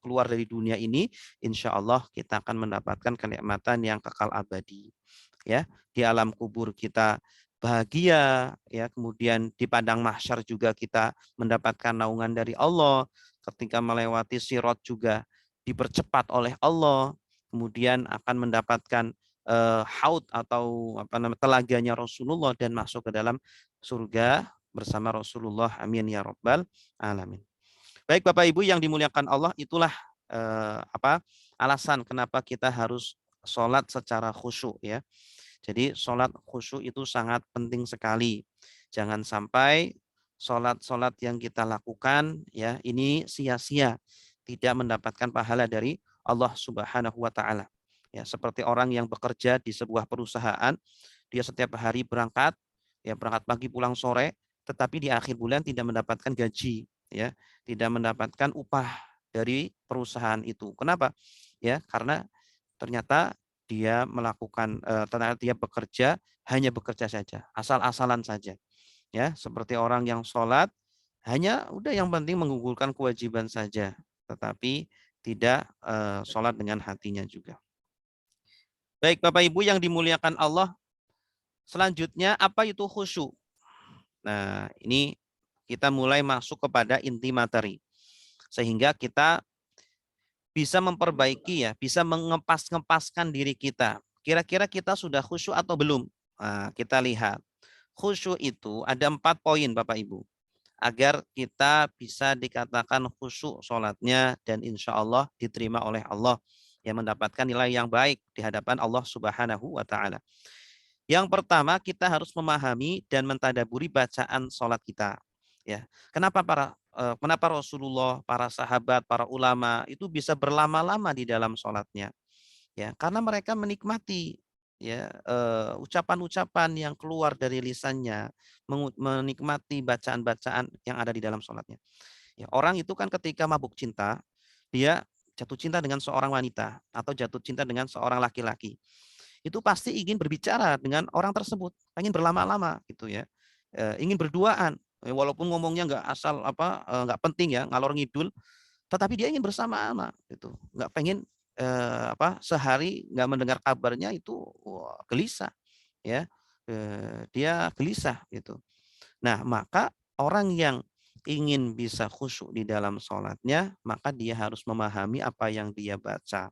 keluar dari dunia ini, insya Allah kita akan mendapatkan kenikmatan yang kekal abadi. Ya, di alam kubur kita bahagia, ya, kemudian di padang mahsyar juga kita mendapatkan naungan dari Allah. Ketika melewati sirat juga dipercepat oleh Allah, kemudian akan mendapatkan haud atau telaganya Rasulullah dan masuk ke dalam surga bersama Rasulullah. Amin ya rabbal alamin. Baik Bapak Ibu yang dimuliakan Allah, itulah alasan kenapa kita harus sholat secara khusyuk ya. Jadi sholat khusyuk itu sangat penting sekali. Jangan sampai sholat-sholat yang kita lakukan ya ini sia-sia, tidak mendapatkan pahala dari Allah Subhanahu wa taala. Ya, seperti orang yang bekerja di sebuah perusahaan, dia setiap hari berangkat, ya berangkat pagi pulang sore, tetapi di akhir bulan tidak mendapatkan gaji, ya, tidak mendapatkan upah dari perusahaan itu. Kenapa? Ya, karena ternyata dia melakukan ternyata dia bekerja hanya bekerja saja, asal-asalan saja. Ya, seperti orang yang sholat hanya udah yang penting menggugurkan kewajiban saja, tetapi tidak sholat dengan hatinya juga. Baik Bapak Ibu yang dimuliakan Allah, selanjutnya apa itu khusyuk? Nah, ini kita mulai masuk kepada inti materi. Sehingga kita bisa memperbaiki ya, bisa mengepas-ngepaskan diri kita. Kira-kira kita sudah khusyuk atau belum? Nah, kita lihat. Khusyuk itu ada 4 poin Bapak Ibu. Agar kita bisa dikatakan khusyuk sholatnya dan insya Allah diterima oleh Allah. Yang mendapatkan nilai yang baik di hadapan Allah Subhanahu wa Ta'ala. Yang pertama kita harus memahami dan mentadaburi bacaan sholat kita. Ya, kenapa Rasulullah, para sahabat, para ulama itu bisa berlama-lama di dalam sholatnya? Ya, karena mereka menikmati ya ucapan-ucapan yang keluar dari lisannya, menikmati bacaan-bacaan yang ada di dalam sholatnya. Ya, orang itu kan ketika mabuk cinta, dia jatuh cinta dengan seorang wanita atau jatuh cinta dengan seorang laki-laki itu pasti ingin berbicara dengan orang tersebut, ingin berlama-lama gitu ya, ingin berduaan, walaupun ngomongnya nggak asal nggak penting ya, ngalor ngidul, tetapi dia ingin bersama-sama gitu, nggak pengen sehari nggak mendengar kabarnya itu wah, gelisah ya, dia gelisah gitu. Nah maka orang yang ingin bisa khusyuk di dalam sholatnya, maka dia harus memahami apa yang dia baca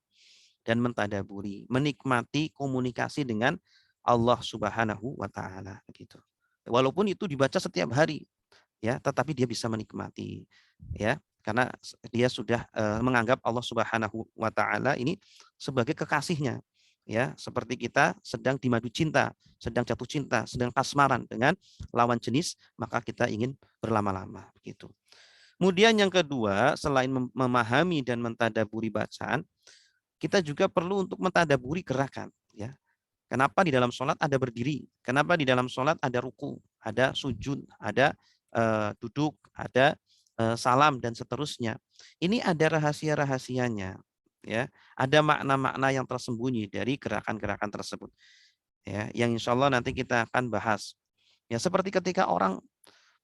dan mentadaburi, menikmati komunikasi dengan Allah Subhanahu wa taala gitu. Walaupun itu dibaca setiap hari ya, tetapi dia bisa menikmati ya, karena dia sudah menganggap Allah Subhanahu wa taala ini sebagai kekasihnya. Ya, seperti kita sedang dimadu cinta, sedang jatuh cinta, sedang kasmaran dengan lawan jenis, maka kita ingin berlama-lama begitu. Kemudian yang kedua, selain memahami dan mentadaburi bacaan, kita juga perlu untuk mentadaburi gerakan ya. Kenapa di dalam sholat ada berdiri? Kenapa di dalam sholat ada ruku, ada sujud, ada duduk, ada salam dan seterusnya. Ini ada rahasia-rahasianya ya. Ada makna-makna yang tersembunyi dari gerakan-gerakan tersebut ya, yang insya Allah nanti kita akan bahas. Ya seperti ketika orang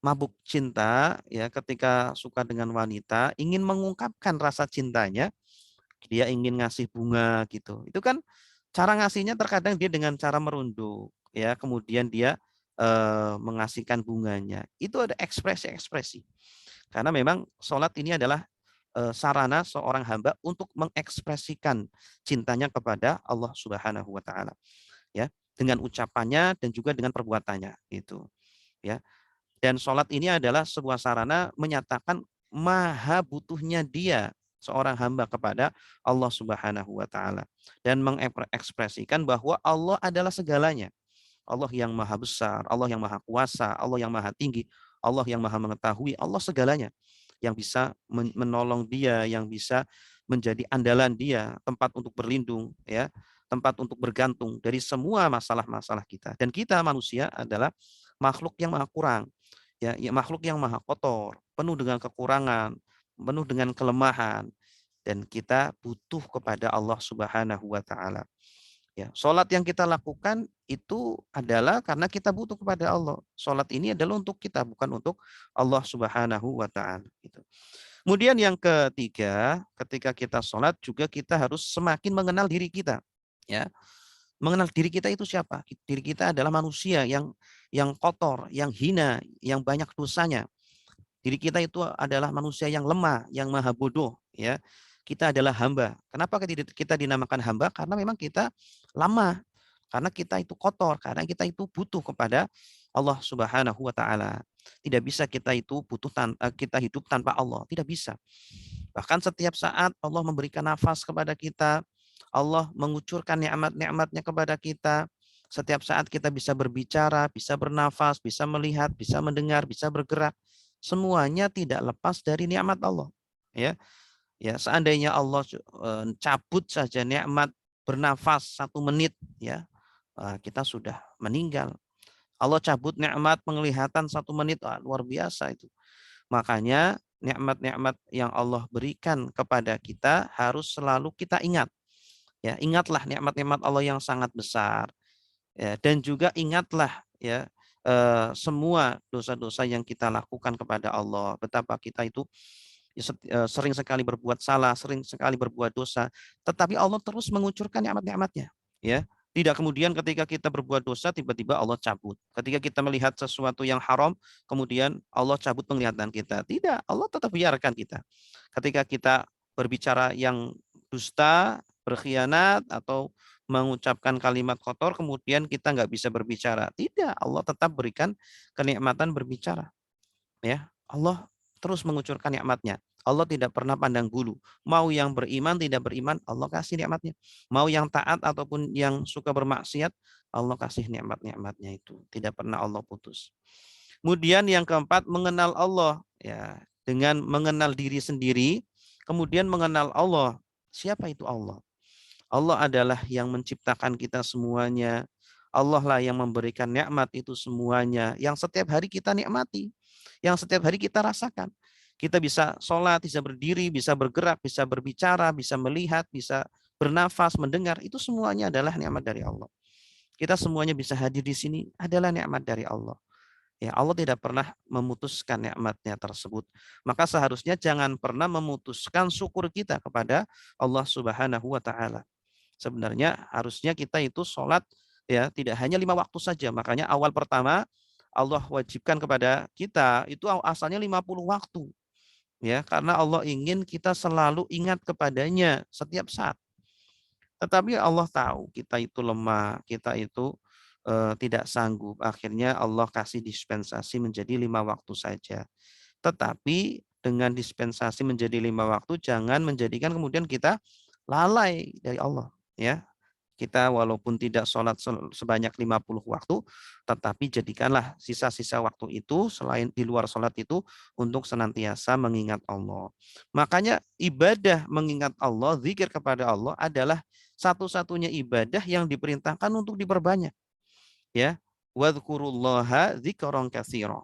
mabuk cinta ya, ketika suka dengan wanita, ingin mengungkapkan rasa cintanya, dia ingin ngasih bunga gitu. Itu kan cara ngasihnya terkadang dia dengan cara merunduk ya, kemudian dia mengasihkan bunganya. Itu ada ekspresi-ekspresi. Karena memang sholat ini adalah sarana seorang hamba untuk mengekspresikan cintanya kepada Allah Subhanahu wa taala, ya, dengan ucapannya dan juga dengan perbuatannya gitu, ya. Dan sholat ini adalah sebuah sarana menyatakan maha butuhnya dia seorang hamba kepada Allah Subhanahu wa taala dan mengekspresikan bahwa Allah adalah segalanya. Allah yang maha besar, Allah yang maha kuasa, Allah yang maha tinggi, Allah yang maha mengetahui, Allah segalanya yang bisa menolong dia, yang bisa menjadi andalan dia, tempat untuk berlindung, ya, tempat untuk bergantung dari semua masalah-masalah kita. Dan kita manusia adalah makhluk yang maha kurang, ya makhluk yang maha kotor, penuh dengan kekurangan, penuh dengan kelemahan, dan kita butuh kepada Allah Subhanahu wa taala. Ya, salat yang kita lakukan itu adalah karena kita butuh kepada Allah. Salat ini adalah untuk kita, bukan untuk Allah Subhanahu wa taala gitu. Kemudian yang ketiga, ketika kita salat juga kita harus semakin mengenal diri kita, ya. Mengenal diri kita itu siapa? Diri kita adalah manusia yang kotor, yang hina, yang banyak dosanya. Diri kita itu adalah manusia yang lemah, yang maha bodoh, ya. Kita adalah hamba. Kenapa kita dinamakan hamba? Karena memang kita lemah, karena kita itu kotor, karena kita itu butuh kepada Allah Subhanahu wa taala. Tidak bisa kita itu kita hidup tanpa Allah, tidak bisa. Bahkan setiap saat Allah memberikan nafas kepada kita, Allah mengucurkan nikmat-nikmatnya kepada kita. Setiap saat kita bisa berbicara, bisa bernafas, bisa melihat, bisa mendengar, bisa bergerak. Semuanya tidak lepas dari nikmat Allah. Ya, ya seandainya Allah cabut saja nikmat bernafas 1 menit, ya kita sudah meninggal. Allah cabut nikmat penglihatan 1 menit, luar biasa itu. Makanya nikmat-nikmat yang Allah berikan kepada kita harus selalu kita ingat. Ya, ingatlah nikmat-nikmat Allah yang sangat besar. Ya, dan juga ingatlah ya semua dosa-dosa yang kita lakukan kepada Allah. Betapa kita itu sering sekali berbuat salah, sering sekali berbuat dosa, tetapi Allah terus mengucurkan nikmat-nikmatnya. Ya, tidak kemudian ketika kita berbuat dosa tiba-tiba Allah cabut. Ketika kita melihat sesuatu yang haram, kemudian Allah cabut penglihatan kita. Tidak, Allah tetap biarkan kita. Ketika kita berbicara yang dusta, berkhianat, atau mengucapkan kalimat kotor, kemudian kita nggak bisa berbicara. Tidak, Allah tetap berikan kenikmatan berbicara. Ya, Allah terus mengucurkan nikmatnya. Allah tidak pernah pandang bulu. Mau yang beriman, tidak beriman, Allah kasih nikmatnya. Mau yang taat ataupun yang suka bermaksiat, Allah kasih nikmat-nikmatnya itu. Tidak pernah Allah putus. Kemudian yang keempat, mengenal Allah. Ya, dengan mengenal diri sendiri, kemudian mengenal Allah. Siapa itu Allah? Allah adalah yang menciptakan kita semuanya. Allah lah yang memberikan nikmat itu semuanya. Yang setiap hari kita nikmati. Yang setiap hari kita rasakan. Kita bisa sholat, bisa berdiri, bisa bergerak, bisa berbicara, bisa melihat, bisa bernafas, mendengar. Itu semuanya adalah nikmat dari Allah. Kita semuanya bisa hadir di sini adalah nikmat dari Allah. Ya, Allah tidak pernah memutuskan nikmatnya tersebut. Maka seharusnya jangan pernah memutuskan syukur kita kepada Allah Subhanahu wa taala. Sebenarnya harusnya kita itu sholat ya tidak hanya 5 waktu saja. Makanya awal pertama Allah wajibkan kepada kita itu asalnya 50 waktu. Ya, karena Allah ingin kita selalu ingat kepadanya setiap saat. Tetapi Allah tahu kita itu lemah, kita itu tidak sanggup. Akhirnya Allah kasih dispensasi menjadi 5 waktu saja. Tetapi dengan dispensasi menjadi 5 waktu, jangan menjadikan kemudian kita lalai dari Allah. Ya, kita walaupun tidak sholat sebanyak 50 waktu, tetapi jadikanlah sisa-sisa waktu itu selain di luar sholat itu untuk senantiasa mengingat Allah. Makanya ibadah mengingat Allah, zikir kepada Allah adalah satu-satunya ibadah yang diperintahkan untuk diperbanyak. Ya, wadhkurullaha dzikran katsira.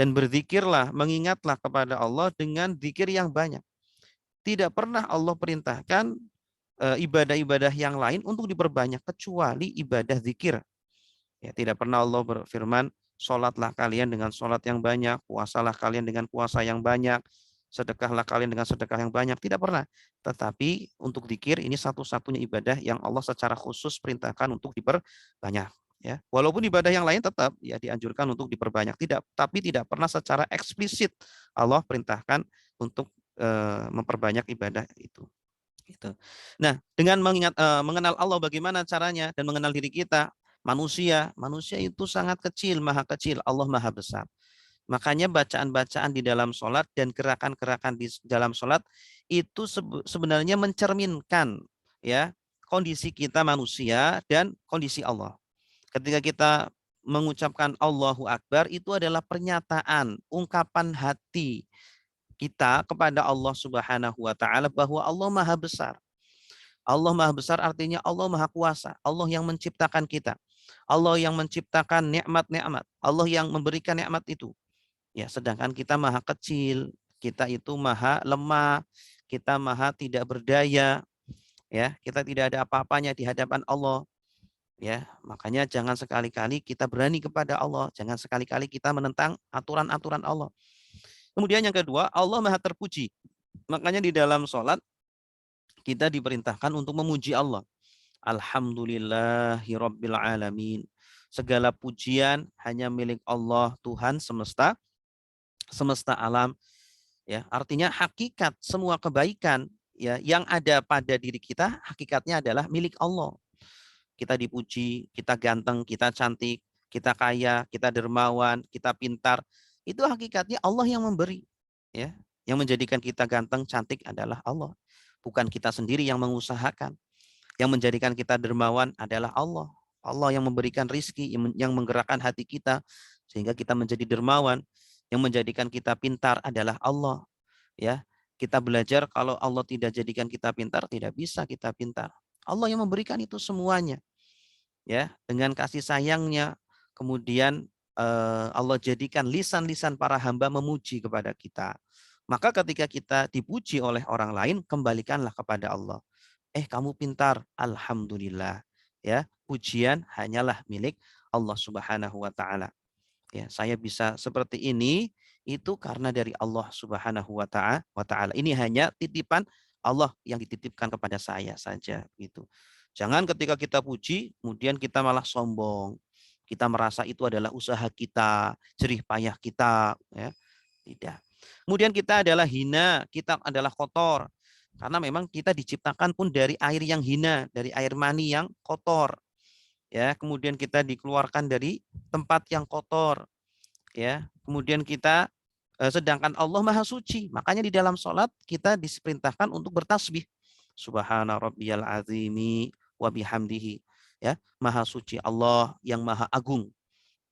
Dan berzikirlah, mengingatlah kepada Allah dengan zikir yang banyak. Tidak pernah Allah perintahkan ibadah-ibadah yang lain untuk diperbanyak kecuali ibadah zikir. Ya, tidak pernah Allah berfirman, sholatlah kalian dengan sholat yang banyak, puasalah kalian dengan puasa yang banyak, sedekahlah kalian dengan sedekah yang banyak. Tidak pernah. Tetapi untuk zikir ini satu-satunya ibadah yang Allah secara khusus perintahkan untuk diperbanyak. Ya, walaupun ibadah yang lain tetap ya dianjurkan untuk diperbanyak, tidak, tapi tidak pernah secara eksplisit Allah perintahkan untuk memperbanyak ibadah itu. Gitu. Nah, dengan mengenal Allah bagaimana caranya dan mengenal diri kita, manusia itu sangat kecil, maha kecil, Allah maha besar. Makanya bacaan-bacaan di dalam sholat dan gerakan-gerakan di dalam sholat itu sebenarnya mencerminkan ya kondisi kita manusia dan kondisi Allah. Ketika kita mengucapkan Allahu Akbar itu adalah pernyataan, ungkapan hati kita kepada Allah Subhanahu wa taala bahwa Allah Maha Besar. Allah Maha Besar artinya Allah Maha Kuasa, Allah yang menciptakan kita. Allah yang menciptakan nikmat-nikmat, Allah yang memberikan nikmat itu. Ya, sedangkan kita maha kecil, kita itu maha lemah, kita maha tidak berdaya, ya, kita tidak ada apa-apanya di hadapan Allah. Ya, makanya jangan sekali-kali kita berani kepada Allah, jangan sekali-kali kita menentang aturan-aturan Allah. Kemudian yang kedua, Allah maha terpuji. Makanya di dalam sholat kita diperintahkan untuk memuji Allah. Alhamdulillahirabbil alamin. Segala pujian hanya milik Allah, Tuhan semesta alam. Ya, artinya hakikat semua kebaikan ya yang ada pada diri kita hakikatnya adalah milik Allah. Kita dipuji, kita ganteng, kita cantik, kita kaya, kita dermawan, kita pintar. Itu hakikatnya Allah yang memberi. Ya, yang menjadikan kita ganteng, cantik adalah Allah. Bukan kita sendiri yang mengusahakan. Yang menjadikan kita dermawan adalah Allah. Allah yang memberikan rizki, yang menggerakkan hati kita sehingga kita menjadi dermawan. Yang menjadikan kita pintar adalah Allah. Ya, kita belajar kalau Allah tidak jadikan kita pintar, tidak bisa kita pintar. Allah yang memberikan itu semuanya. Ya, dengan kasih sayangnya, kemudian Allah jadikan lisan-lisan para hamba memuji kepada kita. Maka ketika kita dipuji oleh orang lain, kembalikanlah kepada Allah. Kamu pintar, alhamdulillah. Ya, pujian hanyalah milik Allah Subhanahu wa taala. Ya, saya bisa seperti ini itu karena dari Allah Subhanahu wa taala. Ini hanya titipan Allah yang dititipkan kepada saya saja gitu. Jangan ketika kita puji kemudian kita malah sombong. Kita merasa itu adalah usaha kita, jerih payah kita, ya. Tidak. Kemudian kita adalah hina, kita adalah kotor. Karena memang kita diciptakan pun dari air yang hina, dari air mani yang kotor. Ya, kemudian kita dikeluarkan dari tempat yang kotor. Ya, kemudian kita sedangkan Allah Maha Suci. Makanya di dalam sholat kita diperintahkan untuk bertasbih. Subhana rabbiyal azimi wa bihamdihi. Ya, Maha Suci Allah yang Maha Agung.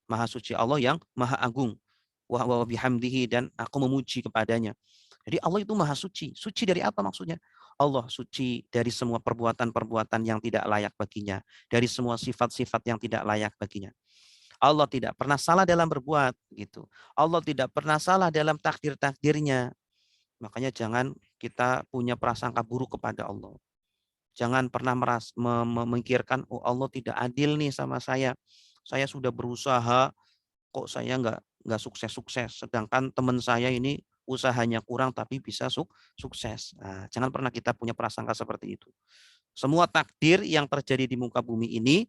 Maha Suci Allah yang Maha Agung. Wa bihamdihi dan aku memuji kepadanya. Jadi Allah itu Maha Suci. Suci dari apa maksudnya? Allah suci dari semua perbuatan-perbuatan yang tidak layak baginya. Dari semua sifat-sifat yang tidak layak baginya. Allah tidak pernah salah dalam berbuat gitu. Allah tidak pernah salah dalam takdir-takdirnya. Makanya jangan kita punya prasangka buruk kepada Allah. Jangan pernah memikirkan, oh Allah tidak adil nih sama saya. Saya sudah berusaha, kok saya nggak sukses-sukses. Sedangkan teman saya ini usahanya kurang tapi bisa sukses. Nah, jangan pernah kita punya prasangka seperti itu. Semua takdir yang terjadi di muka bumi ini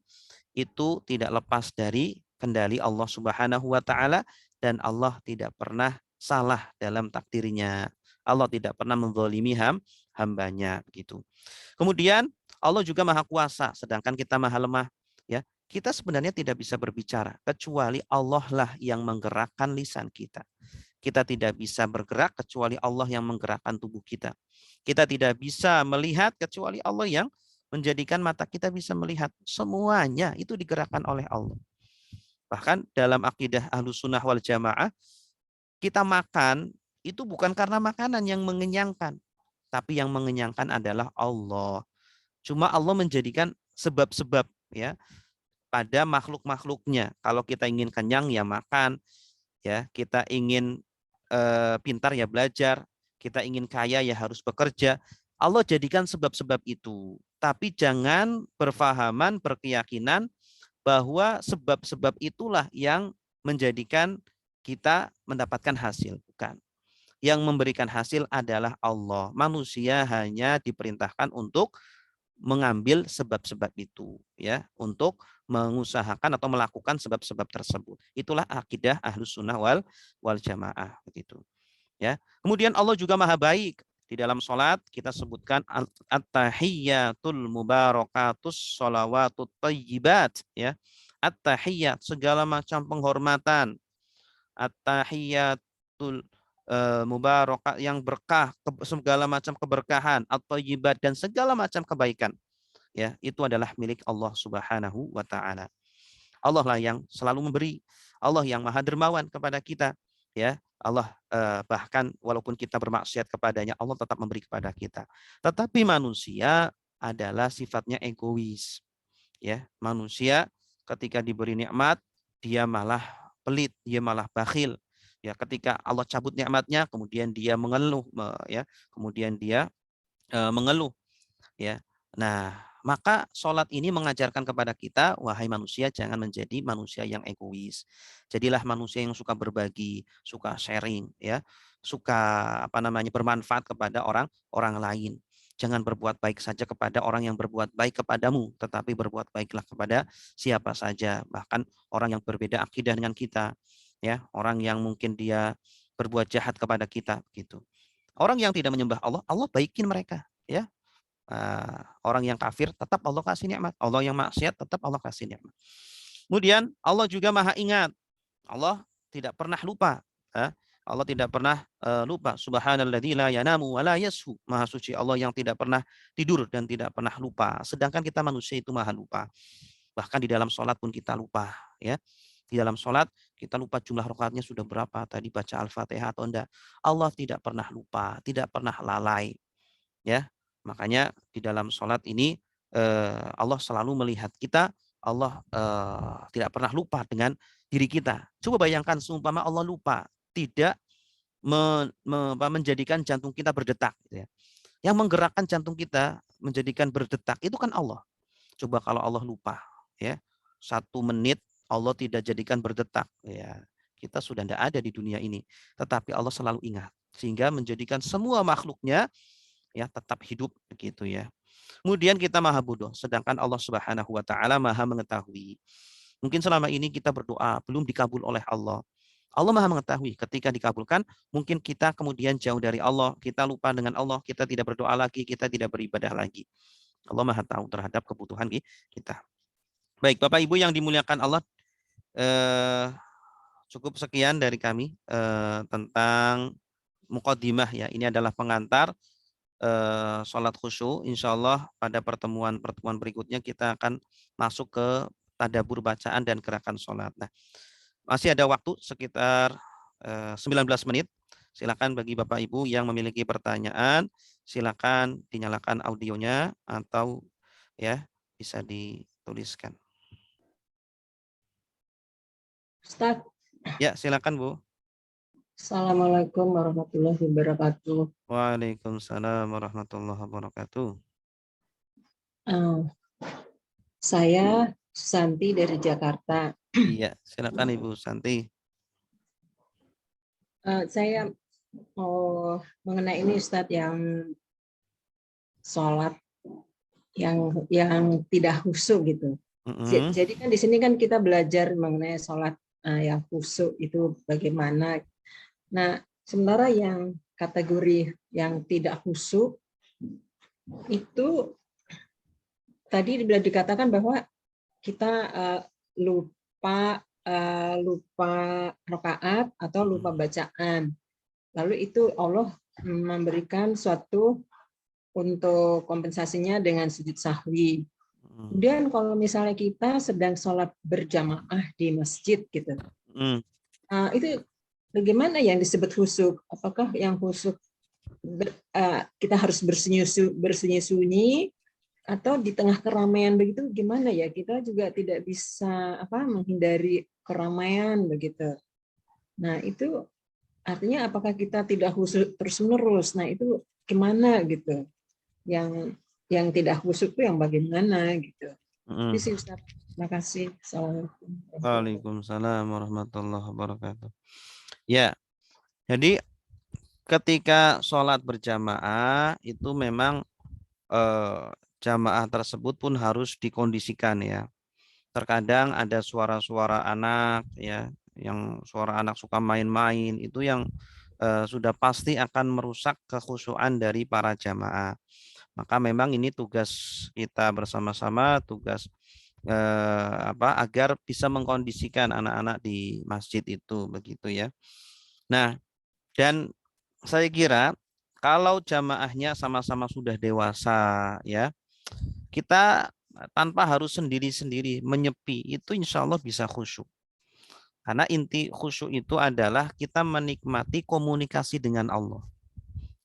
itu tidak lepas dari kendali Allah Subhanahu wa taala dan Allah tidak pernah salah dalam takdirnya. Allah tidak pernah menzalimi hambanya gitu. Kemudian Allah juga Maha Kuasa sedangkan kita Maha lemah ya. Kita sebenarnya tidak bisa berbicara kecuali Allah lah yang menggerakkan lisan kita. Kita tidak bisa bergerak kecuali Allah yang menggerakkan tubuh kita. Kita tidak bisa melihat kecuali Allah yang menjadikan mata kita bisa melihat. Semuanya itu digerakkan oleh Allah. Bahkan dalam akidah Ahlus Sunnah wal Jamaah, kita makan itu bukan karena makanan yang mengenyangkan, tapi yang mengenyangkan adalah Allah. Cuma Allah menjadikan sebab-sebab ya pada makhluk-makhluknya. Kalau kita ingin kenyang ya makan, ya kita ingin pintar ya belajar, kita ingin kaya ya harus bekerja. Allah jadikan sebab-sebab itu. Tapi jangan berfahaman, berkeyakinan bahwa sebab-sebab itulah yang menjadikan kita mendapatkan hasil. Bukan. Yang memberikan hasil adalah Allah. Manusia hanya diperintahkan untuk mengambil sebab-sebab itu, ya, untuk mengusahakan atau melakukan sebab-sebab tersebut. Itulah akidah Ahlus Sunnah wal Jamaah begitu. Ya. Kemudian Allah juga maha baik. Di dalam sholat kita sebutkan at-tahiyyatul mubarakatus sholawatut thayyibat, ya. At-tahiyyat, segala macam penghormatan. At-tahiyyatul mubarakat, yang berkah, segala macam keberkahan, at-thayyibat, dan segala macam kebaikan, ya, itu adalah milik Allah Subhanahu wa taala. Allah lah yang selalu memberi. Allah yang maha dermawan kepada kita, ya. Allah bahkan walaupun kita bermaksiat kepadanya, Allah tetap memberi kepada kita. Tetapi manusia adalah sifatnya egois, ya. Manusia ketika diberi nikmat, dia malah pelit, dia malah bakhil. Ya, ketika Allah cabut nikmatnya, kemudian dia mengeluh, ya. Kemudian dia mengeluh, ya. Nah, maka sholat ini mengajarkan kepada kita, wahai manusia, jangan menjadi manusia yang egois. Jadilah manusia yang suka berbagi, suka sharing, ya, suka bermanfaat kepada orang lain. Jangan berbuat baik saja kepada orang yang berbuat baik kepadamu, tetapi berbuat baiklah kepada siapa saja, bahkan orang yang berbeda akidah dengan kita, ya, orang yang mungkin dia berbuat jahat kepada kita, gitu. Orang yang tidak menyembah Allah, Allah baikin mereka, ya. Orang yang kafir tetap Allah kasih nikmat. Allah yang maksiat tetap Allah kasih nikmat. Kemudian Allah juga maha ingat. Allah tidak pernah lupa. Allah tidak pernah lupa. Subhanalladzi la yanamu wa la yashu. Maha suci Allah yang tidak pernah tidur dan tidak pernah lupa. Sedangkan kita manusia itu maha lupa. Bahkan di dalam sholat pun kita lupa, ya. Di dalam sholat kita lupa jumlah rakaatnya sudah berapa, tadi baca Al-Fatihah atau enggak. Allah tidak pernah lupa, tidak pernah lalai, ya. Makanya di dalam sholat ini Allah selalu melihat kita. Allah tidak pernah lupa dengan diri kita. Coba bayangkan seumpama Allah lupa, tidak menjadikan jantung kita berdetak, gitu ya. Yang menggerakkan jantung kita menjadikan berdetak itu kan Allah. Coba kalau Allah lupa, ya, 1 menit Allah tidak jadikan berdetak, ya, kita sudah tidak ada di dunia ini. Tetapi Allah selalu ingat, sehingga menjadikan semua makhluknya, ya, tetap hidup, begitu, ya. Kemudian kita maha bodoh, sedangkan Allah Subhanahu wa taala maha mengetahui. Mungkin selama ini kita berdoa belum dikabul oleh Allah. Allah maha mengetahui, ketika dikabulkan mungkin kita kemudian jauh dari Allah, kita lupa dengan Allah, kita tidak berdoa lagi, kita tidak beribadah lagi. Allah maha tahu terhadap kebutuhan kita. Baik, Bapak Ibu yang dimuliakan Allah, cukup sekian dari kami tentang muqaddimah, ya. Ini adalah pengantar sholat khusyuk. Insya Allah pada pertemuan berikutnya kita akan masuk ke tadabbur bacaan dan gerakan sholat. Nah, masih ada waktu sekitar 19 menit. Silakan bagi Bapak Ibu yang memiliki pertanyaan, silakan dinyalakan audionya atau, ya, bisa dituliskan. Ustaz. Ya, silakan Bu. Assalamualaikum warahmatullahi wabarakatuh. Waalaikumsalam warahmatullahi wabarakatuh. Saya Susanti dari Jakarta. Iya, silakan Ibu Santi. Saya mau mengenai ini Ustaz, yang sholat yang tidak khusyuk gitu. Jadi kan di sini kan kita belajar mengenai sholat yang khusyuk itu bagaimana. Nah, sementara yang kategori yang tidak khusyuk itu tadi dikatakan bahwa kita lupa rakaat atau lupa bacaan. Lalu itu Allah memberikan suatu untuk kompensasinya dengan sujud sahwi. Kemudian kalau misalnya kita sedang sholat berjamaah di masjid gitu, itu bagaimana yang disebut khusyuk? Apakah yang khusyuk kita harus bersembunyi-sunyi atau di tengah keramaian begitu? Gimana ya? Kita juga tidak bisa menghindari keramaian begitu. Nah, itu artinya apakah kita tidak khusyuk terus-menerus? Nah, itu gimana gitu? Yang tidak khusyuk itu yang bagaimana gitu? Terima kasih. Assalamualaikum. Waalaikumsalam warahmatullahi wabarakatuh. Ya, jadi ketika sholat berjamaah itu memang jamaah tersebut pun harus dikondisikan, ya. Terkadang ada suara-suara anak, ya, yang suara anak suka main-main, itu yang sudah pasti akan merusak kekhusyuan dari para jamaah. Maka memang ini tugas kita bersama-sama, tugas agar bisa mengkondisikan anak-anak di masjid itu, begitu ya. Nah, dan saya kira kalau jamaahnya sama-sama sudah dewasa ya, kita tanpa harus sendiri-sendiri menyepi, itu insya Allah bisa khusyuk. Karena inti khusyuk itu adalah kita menikmati komunikasi dengan Allah.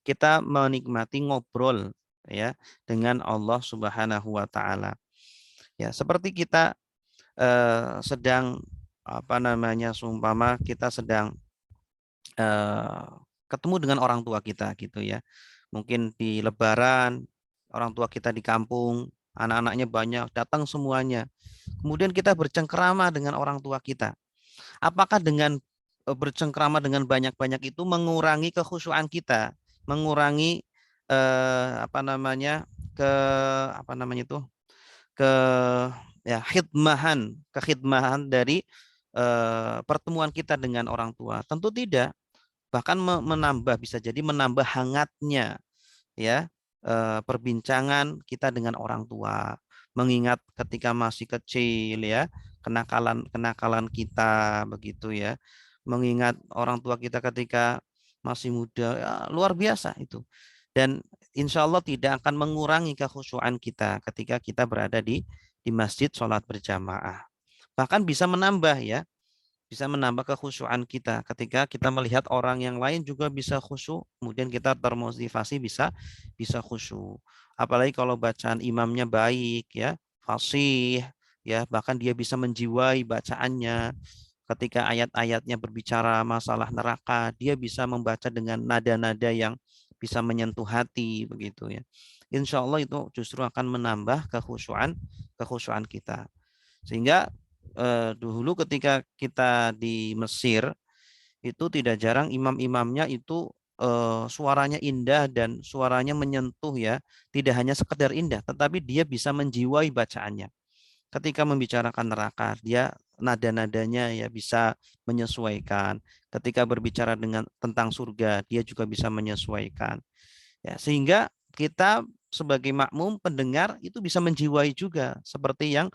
Kita menikmati ngobrol ya dengan Allah Subhanahu wa taala. Ya, seperti kita sedang seumpama kita sedang ketemu dengan orang tua kita gitu ya. Mungkin di Lebaran orang tua kita di kampung, anak-anaknya banyak, datang semuanya. Kemudian kita bercengkerama dengan orang tua kita. Apakah dengan bercengkerama dengan banyak-banyak itu mengurangi kekhusyuan kita, mengurangi ke ke ya kekhidmahan dari pertemuan kita dengan orang tua? Tentu tidak. Bahkan bisa jadi menambah hangatnya ya perbincangan kita dengan orang tua, mengingat ketika masih kecil ya, kenakalan kita begitu ya, mengingat orang tua kita ketika masih muda, ya, luar biasa itu. Dan insya Allah tidak akan mengurangi kekhusyuan kita ketika kita berada di masjid sholat berjamaah. Bahkan bisa menambah ya, bisa menambah kekhusyuan kita ketika kita melihat orang yang lain juga bisa khusyuk, kemudian kita termotivasi bisa khusyuk. Apalagi kalau bacaan imamnya baik ya, fasih ya, bahkan dia bisa menjiwai bacaannya. Ketika ayat-ayatnya berbicara masalah neraka, dia bisa membaca dengan nada-nada yang bisa menyentuh hati begitu ya. Insya Allah itu justru akan menambah kekhusyuan kita. Sehingga dulu ketika kita di Mesir itu tidak jarang imam-imamnya itu suaranya indah dan suaranya menyentuh ya, tidak hanya sekedar indah, tetapi dia bisa menjiwai bacaannya. Ketika membicarakan neraka, dia nada-nadanya ya bisa menyesuaikan. Ketika berbicara tentang surga, dia juga bisa menyesuaikan. Ya, sehingga kita sebagai makmum pendengar itu bisa menjiwai juga seperti yang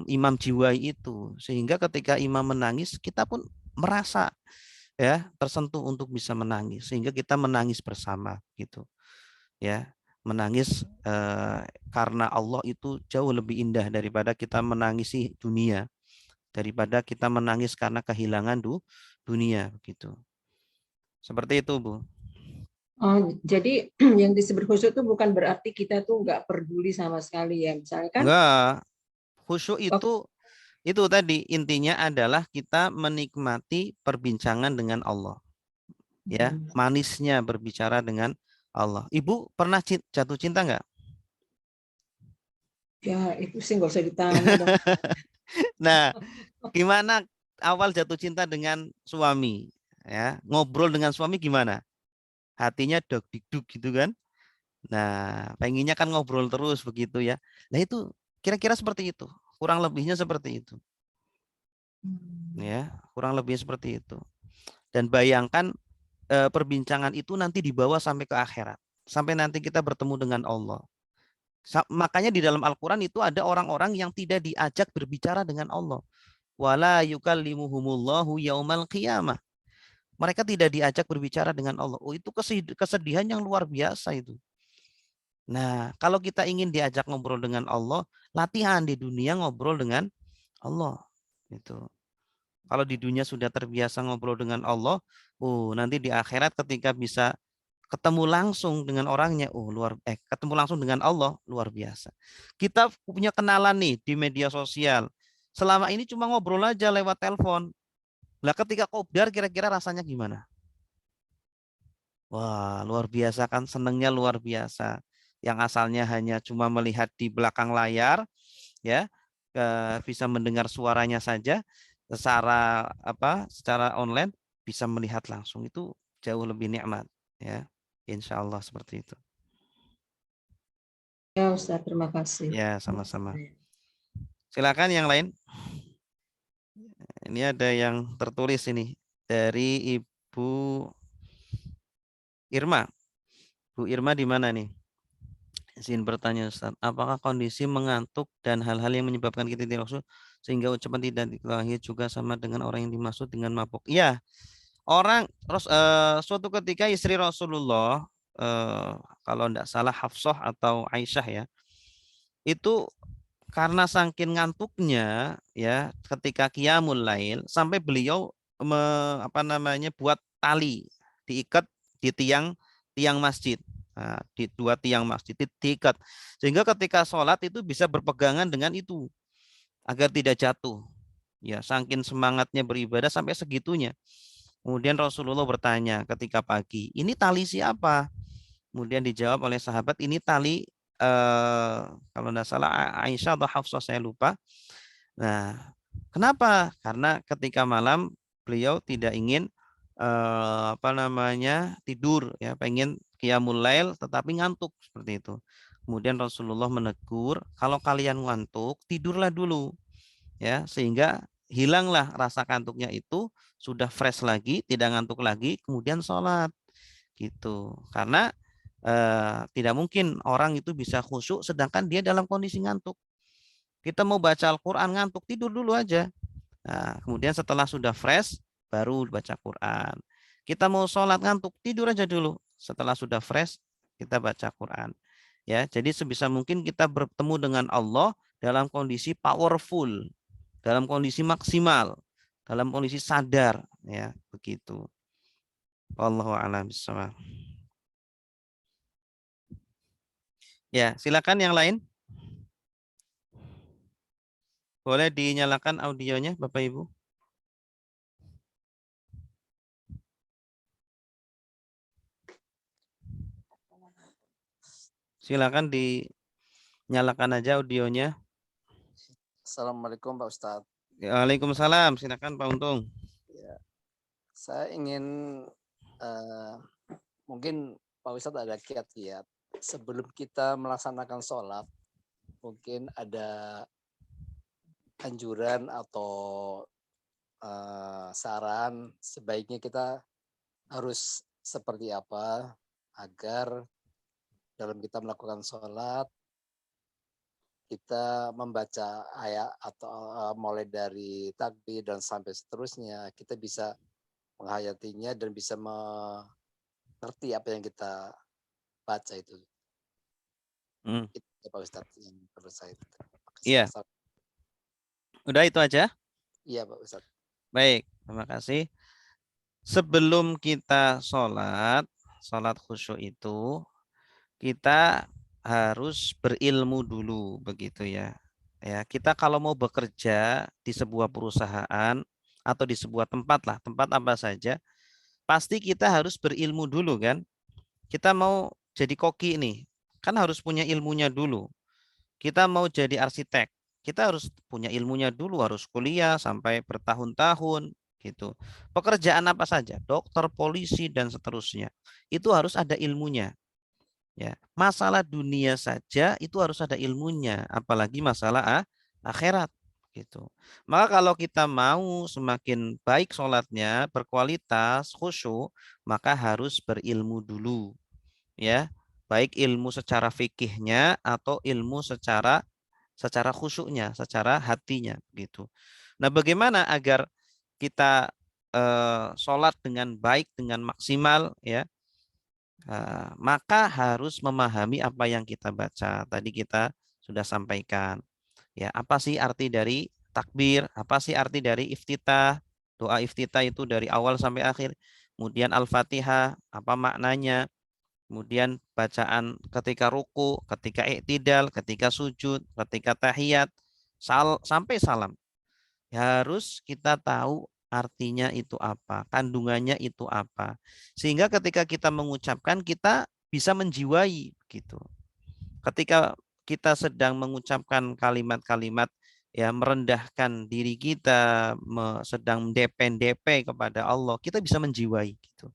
imam jiwai itu. Sehingga ketika imam menangis, kita pun merasa ya tersentuh untuk bisa menangis, sehingga kita menangis bersama gitu. Ya, menangis karena Allah itu jauh lebih indah daripada kita menangisi dunia, daripada kita menangis karena kehilangan dunia begitu. Seperti itu, Bu. Oh, jadi yang disebut khusyuk itu bukan berarti kita tuh nggak peduli sama sekali ya. Misalnya kan Enggak, khusyuk waktu itu tadi intinya adalah kita menikmati perbincangan dengan Allah. Ya, manisnya berbicara dengan Allah. Ibu pernah jatuh cinta enggak? ya itu sih nggak usah ditanya dong. Nah, gimana awal jatuh cinta dengan suami? Ya, ngobrol dengan suami gimana? Hatinya dog dikduk gitu kan? Nah, pengennya kan ngobrol terus begitu ya. Nah itu kira-kira seperti itu. Kurang lebihnya seperti itu. Ya, kurang lebihnya seperti itu. Dan bayangkan perbincangan itu nanti dibawa sampai ke akhirat. Sampai nanti kita bertemu dengan Allah. Makanya di dalam Al-Quran itu ada orang-orang yang tidak diajak berbicara dengan Allah. Wala yukallimuhumullahu yaumal qiyamah. Mereka tidak diajak berbicara dengan Allah. Oh, itu kesedihan yang luar biasa itu. Nah, kalau kita ingin diajak ngobrol dengan Allah, latihan di dunia ngobrol dengan Allah. Itu. Kalau di dunia sudah terbiasa ngobrol dengan Allah, nanti di akhirat ketika bisa ketemu langsung dengan orangnya, ketemu langsung dengan Allah, luar biasa. Kita punya kenalan nih di media sosial. Selama ini cuma ngobrol aja lewat telepon. Lah ketika kopdar kira-kira rasanya gimana? Wah, luar biasa kan, senengnya luar biasa. Yang asalnya hanya cuma melihat di belakang layar, ya, bisa mendengar suaranya saja, secara online bisa melihat langsung, itu jauh lebih nikmat, ya. Insya Allah seperti itu. Ya Ustaz, terima kasih. Ya, sama-sama. Silakan yang lain. Ini ada yang tertulis ini dari Ibu Irma. Bu Irma di mana nih? Izin bertanya Ustaz, apakah kondisi mengantuk dan hal-hal yang menyebabkan kita tidak maksud sehingga ucapan tidak diketahui juga sama dengan orang yang dimaksud dengan mabuk? Iya, suatu ketika istri Rasulullah, kalau tidak salah Hafsah atau Aisyah ya, itu karena saking ngantuknya ya ketika qiyamul lail sampai beliau buat tali diikat di tiang masjid. Nah, di dua tiang masjid diikat sehingga ketika sholat itu bisa berpegangan dengan itu agar tidak jatuh. Ya, saking semangatnya beribadah sampai segitunya. Kemudian Rasulullah bertanya ketika pagi, ini tali siapa? Kemudian dijawab oleh sahabat, ini tali kalau tidak salah Aisyah atau Hafsah, saya lupa. Nah, kenapa? Karena ketika malam beliau tidak ingin tidur ya, pengen qiyamul lail tetapi ngantuk seperti itu. Kemudian Rasulullah menegur, kalau kalian ngantuk tidurlah dulu ya, sehingga hilanglah rasa kantuknya itu, sudah fresh lagi, tidak ngantuk lagi, kemudian sholat gitu. Karena tidak mungkin orang itu bisa khusyuk sedangkan dia dalam kondisi ngantuk. Kita mau baca Al-Quran ngantuk, tidur dulu aja. Nah, kemudian setelah sudah fresh baru baca Quran. Kita mau sholat ngantuk, tidur aja dulu. Setelah sudah fresh kita baca Quran. Ya, jadi sebisa mungkin kita bertemu dengan Allah dalam kondisi powerful, dalam kondisi maksimal, dalam kondisi sadar, ya begitu. Wallahu a'lam bishawab. Ya, silakan yang lain. Boleh dinyalakan audionya, Bapak Ibu. Silakan dinyalakan aja audionya. Assalamualaikum Pak Ustadz. Waalaikumsalam. Silakan Pak Untung. Ya, saya ingin mungkin Pak Ustadz ada kiat-kiat sebelum kita melaksanakan sholat, mungkin ada anjuran atau saran sebaiknya kita harus seperti apa agar dalam kita melakukan sholat kita membaca ayat atau mulai dari takbir dan sampai seterusnya kita bisa menghayatinya dan bisa mengerti apa yang kita baca itu. Itu Pak Ustadz yang perlu saya. Iya. Udah itu aja? Iya Pak Ustadz. Baik, terima kasih. Sebelum kita sholat khusyuk itu kita harus berilmu dulu begitu ya. Ya, kita kalau mau bekerja di sebuah perusahaan atau di sebuah tempat lah, tempat apa saja, pasti kita harus berilmu dulu kan. Kita mau jadi koki nih, kan harus punya ilmunya dulu. Kita mau jadi arsitek, kita harus punya ilmunya dulu, harus kuliah sampai bertahun-tahun gitu. Pekerjaan apa saja, dokter, polisi dan seterusnya, itu harus ada ilmunya. Ya, masalah dunia saja itu harus ada ilmunya, apalagi masalah akhirat gitu. Maka kalau kita mau semakin baik sholatnya, berkualitas, khusyuk, maka harus berilmu dulu. Ya, baik ilmu secara fikihnya atau ilmu secara khusyuknya, secara hatinya gitu. Nah, bagaimana agar kita sholat dengan baik, dengan maksimal ya? Maka harus memahami apa yang kita baca. Tadi kita sudah sampaikan. Ya, apa sih arti dari takbir? Apa sih arti dari iftitah? Doa iftitah itu dari awal sampai akhir. Kemudian Al-Fatihah, apa maknanya? Kemudian bacaan ketika ruku, ketika i'tidal, ketika sujud, ketika tahiyat, sampai salam. Ya, harus kita tahu artinya itu apa, kandungannya itu apa. Sehingga ketika kita mengucapkan kita bisa menjiwai gitu. Ketika kita sedang mengucapkan kalimat-kalimat ya merendahkan diri kita, sedang DP kepada Allah, kita bisa menjiwai gitu.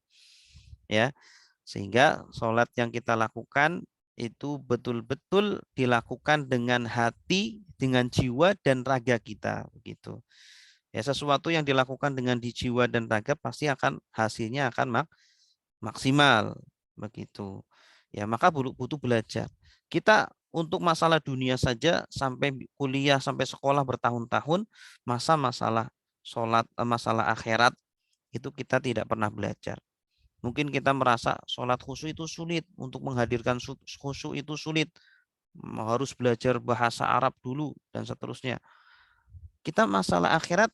Ya. Sehingga sholat yang kita lakukan itu betul-betul dilakukan dengan hati, dengan jiwa dan raga kita begitu. Ya, sesuatu yang dilakukan dengan di jiwa dan raga pasti akan hasilnya akan maksimal. begitu. Ya, maka butuh belajar. Kita untuk masalah dunia saja sampai kuliah, sampai sekolah bertahun-tahun, masalah sholat, masalah akhirat itu kita tidak pernah belajar. Mungkin kita merasa sholat khusyuk itu sulit, untuk menghadirkan khusyuk itu sulit, harus belajar bahasa Arab dulu dan seterusnya. Kita masalah akhirat,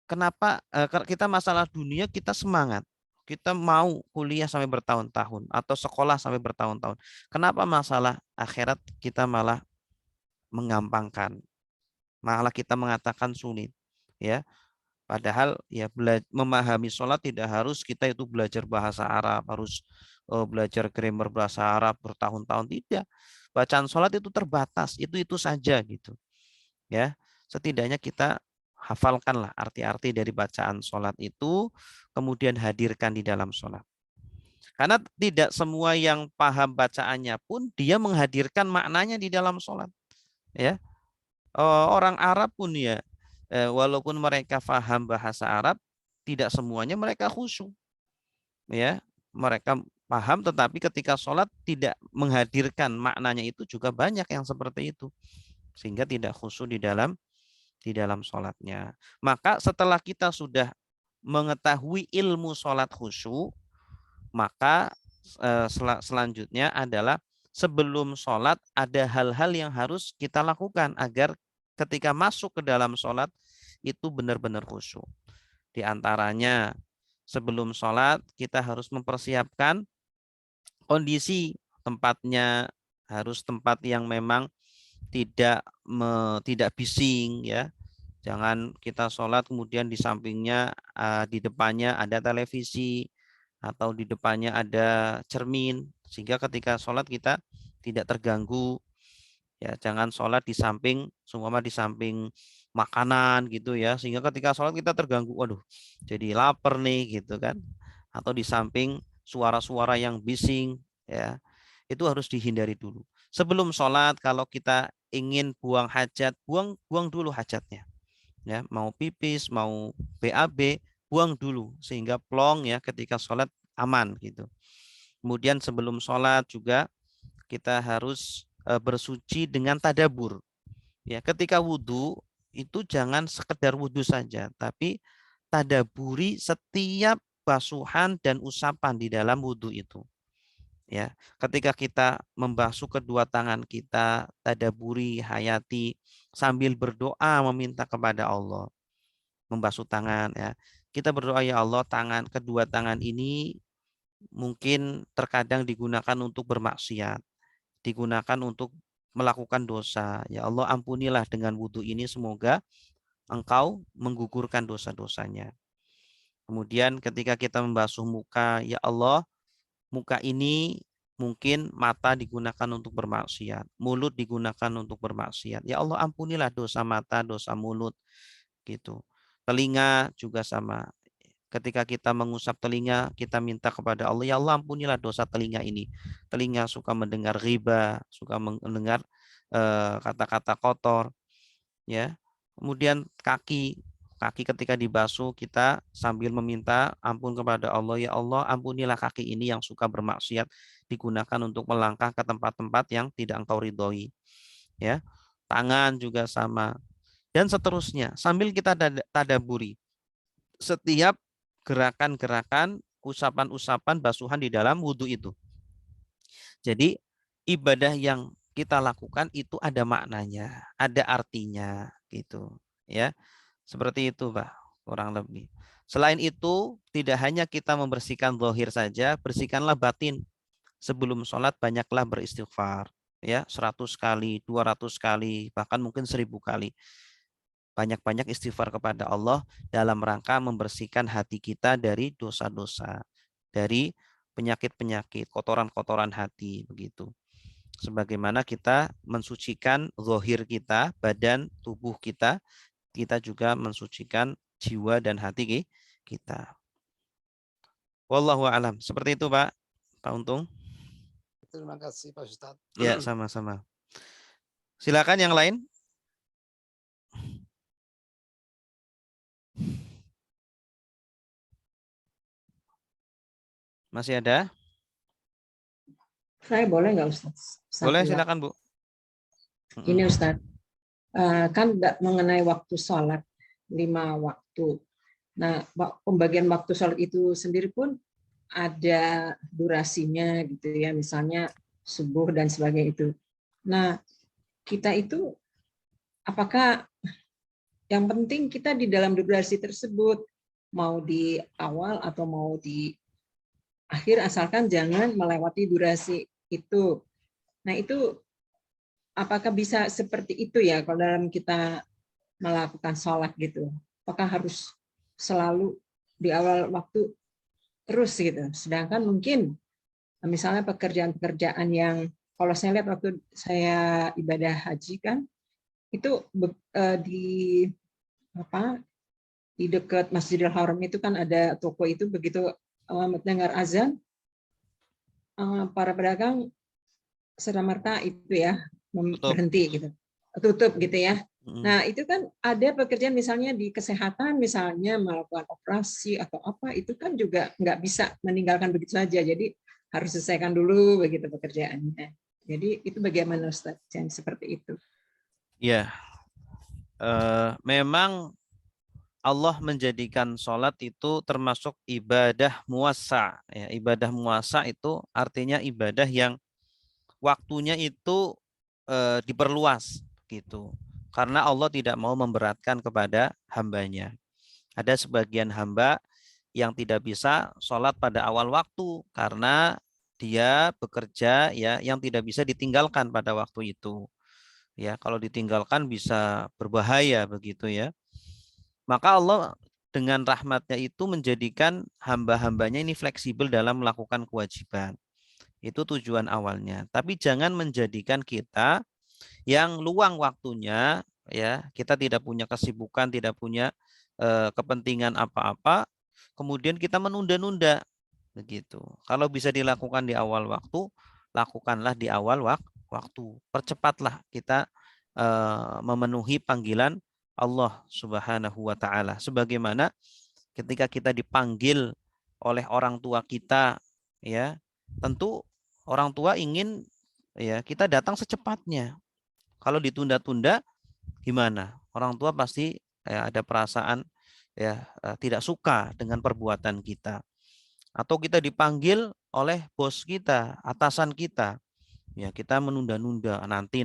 kenapa kita masalah dunia kita semangat. Kita mau kuliah sampai bertahun-tahun atau sekolah sampai bertahun-tahun. Kenapa masalah akhirat kita malah menggampangkan? Malah kita mengatakan sulit, ya. Padahal ya memahami sholat tidak harus kita itu belajar bahasa Arab, harus belajar grammar bahasa Arab bertahun-tahun, tidak. Bacaan sholat itu terbatas, itu saja gitu. Ya, setidaknya kita hafalkanlah arti-arti dari bacaan sholat itu, kemudian hadirkan di dalam sholat. Karena tidak semua yang paham bacaannya pun dia menghadirkan maknanya di dalam sholat. Ya, orang Arab pun ya, walaupun mereka paham bahasa Arab, tidak semuanya mereka khusyuk. Ya, mereka paham, tetapi ketika sholat tidak menghadirkan maknanya, itu juga banyak yang seperti itu, sehingga tidak khusyuk di dalam sholatnya. Maka setelah kita sudah mengetahui ilmu sholat khusyuk, maka selanjutnya adalah sebelum sholat ada hal-hal yang harus kita lakukan agar ketika masuk ke dalam sholat itu benar-benar khusyuk. Di antaranya sebelum sholat kita harus mempersiapkan kondisi tempatnya, harus tempat yang memang tidak bising, ya. Jangan kita sholat kemudian di sampingnya, di depannya ada televisi atau di depannya ada cermin, sehingga ketika sholat kita tidak terganggu. Ya, jangan sholat di samping makanan gitu ya, sehingga ketika sholat kita terganggu, waduh, jadi lapar nih gitu kan. Atau di samping suara-suara yang bising, ya, itu harus dihindari dulu. Sebelum sholat, kalau kita ingin buang hajat, buang dulu hajatnya. Ya, mau pipis, mau BAB, buang dulu sehingga plong ya ketika sholat aman gitu. Kemudian sebelum sholat juga kita harus bersuci dengan tadabur. Ya, ketika wudhu itu jangan sekedar wudhu saja, tapi tadaburi setiap basuhan dan usapan di dalam wudhu itu. Ya, ketika kita membasuh kedua tangan kita, tadaburi, hayati, sambil berdoa meminta kepada Allah. Membasuh tangan ya. Kita berdoa, ya Allah, kedua tangan ini mungkin terkadang digunakan untuk bermaksiat, digunakan untuk melakukan dosa. Ya Allah, ampunilah dengan wudhu ini, semoga Engkau menggugurkan dosa-dosanya. Kemudian ketika kita membasuh muka, ya Allah, muka ini mungkin mata digunakan untuk bermaksiat, mulut digunakan untuk bermaksiat. Ya Allah, ampunilah dosa mata, dosa mulut gitu. Telinga juga sama. Ketika kita mengusap telinga, kita minta kepada Allah, ya Allah, ampunilah dosa telinga ini. Telinga suka mendengar riba, suka mendengar kata-kata kotor, ya. Kemudian kaki ketika dibasuh kita sambil meminta ampun kepada Allah, ya Allah, ampunilah kaki ini yang suka bermaksiat, digunakan untuk melangkah ke tempat-tempat yang tidak Engkau ridhoi. Ya. Tangan juga sama. Dan seterusnya, sambil kita tadaburi setiap gerakan-gerakan, usapan-usapan, basuhan di dalam wudhu itu. Jadi ibadah yang kita lakukan itu ada maknanya, ada artinya gitu, ya. Seperti itu, Pak, kurang lebih. Selain itu, tidak hanya kita membersihkan zahir saja, bersihkanlah batin. Sebelum sholat banyaklah beristighfar, ya, 100 kali, 200 kali, bahkan mungkin 1000 kali. Banyak-banyak istighfar kepada Allah dalam rangka membersihkan hati kita dari dosa-dosa, dari penyakit-penyakit, kotoran-kotoran hati, begitu. Sebagaimana kita mensucikan zahir kita, badan, tubuh kita, kita juga mensucikan jiwa dan hati kita. Wallahu a'lam. Seperti itu, Pak Untung. Terima kasih Pak Ustadz. Ya, sama-sama. Silakan yang lain. Masih ada? Saya boleh nggak Ustaz? Boleh, Satu silakan Bu. Ini Ustaz, kan mengenai waktu sholat, 5 waktu. Nah, pembagian waktu sholat itu sendiri pun ada durasinya gitu ya, misalnya subuh dan sebagainya itu. Nah, kita itu apakah yang penting kita di dalam durasi tersebut, mau di awal atau mau di akhir, asalkan jangan melewati durasi itu. Nah, itu apakah bisa seperti itu ya kalau dalam kita melakukan sholat gitu? Apakah harus selalu di awal waktu terus gitu? Sedangkan mungkin misalnya pekerjaan-pekerjaan yang kalau saya lihat waktu saya ibadah haji kan itu di apa di dekat Masjidil Haram itu kan ada toko itu, begitu mendengar azan para pedagang serta-merta itu ya berhenti gitu, tutup gitu ya. Nah, itu kan ada pekerjaan misalnya di kesehatan, misalnya melakukan operasi atau apa, itu kan juga nggak bisa meninggalkan begitu saja. Jadi harus selesaikan dulu begitu pekerjaannya. Jadi itu bagaimana Ustaz yang seperti itu? Ya, memang Allah menjadikan sholat itu termasuk ibadah muasa. Ya, ibadah muasa itu artinya ibadah yang waktunya itu diperluas gitu. Karena Allah tidak mau memberatkan kepada hambanya. Ada sebagian hamba yang tidak bisa sholat pada awal waktu karena dia bekerja ya yang tidak bisa ditinggalkan pada waktu itu. Ya, kalau ditinggalkan bisa berbahaya begitu ya. Maka Allah dengan rahmatnya itu menjadikan hamba-hambanya ini fleksibel dalam melakukan kewajiban. Itu tujuan awalnya. Tapi jangan menjadikan kita yang luang waktunya, ya kita tidak punya kesibukan, tidak punya kepentingan apa-apa, kemudian kita menunda-nunda begitu. Kalau bisa dilakukan di awal waktu, lakukanlah di awal waktu. Percepatlah kita memenuhi panggilan Allah Subhanahu wa taala. Sebagaimana ketika kita dipanggil oleh orang tua kita, ya, tentu orang tua ingin ya kita datang secepatnya. Kalau ditunda-tunda gimana? Orang tua pasti ya, ada perasaan ya tidak suka dengan perbuatan kita. Atau kita dipanggil oleh bos kita, atasan kita. Ya, kita menunda-nunda nanti.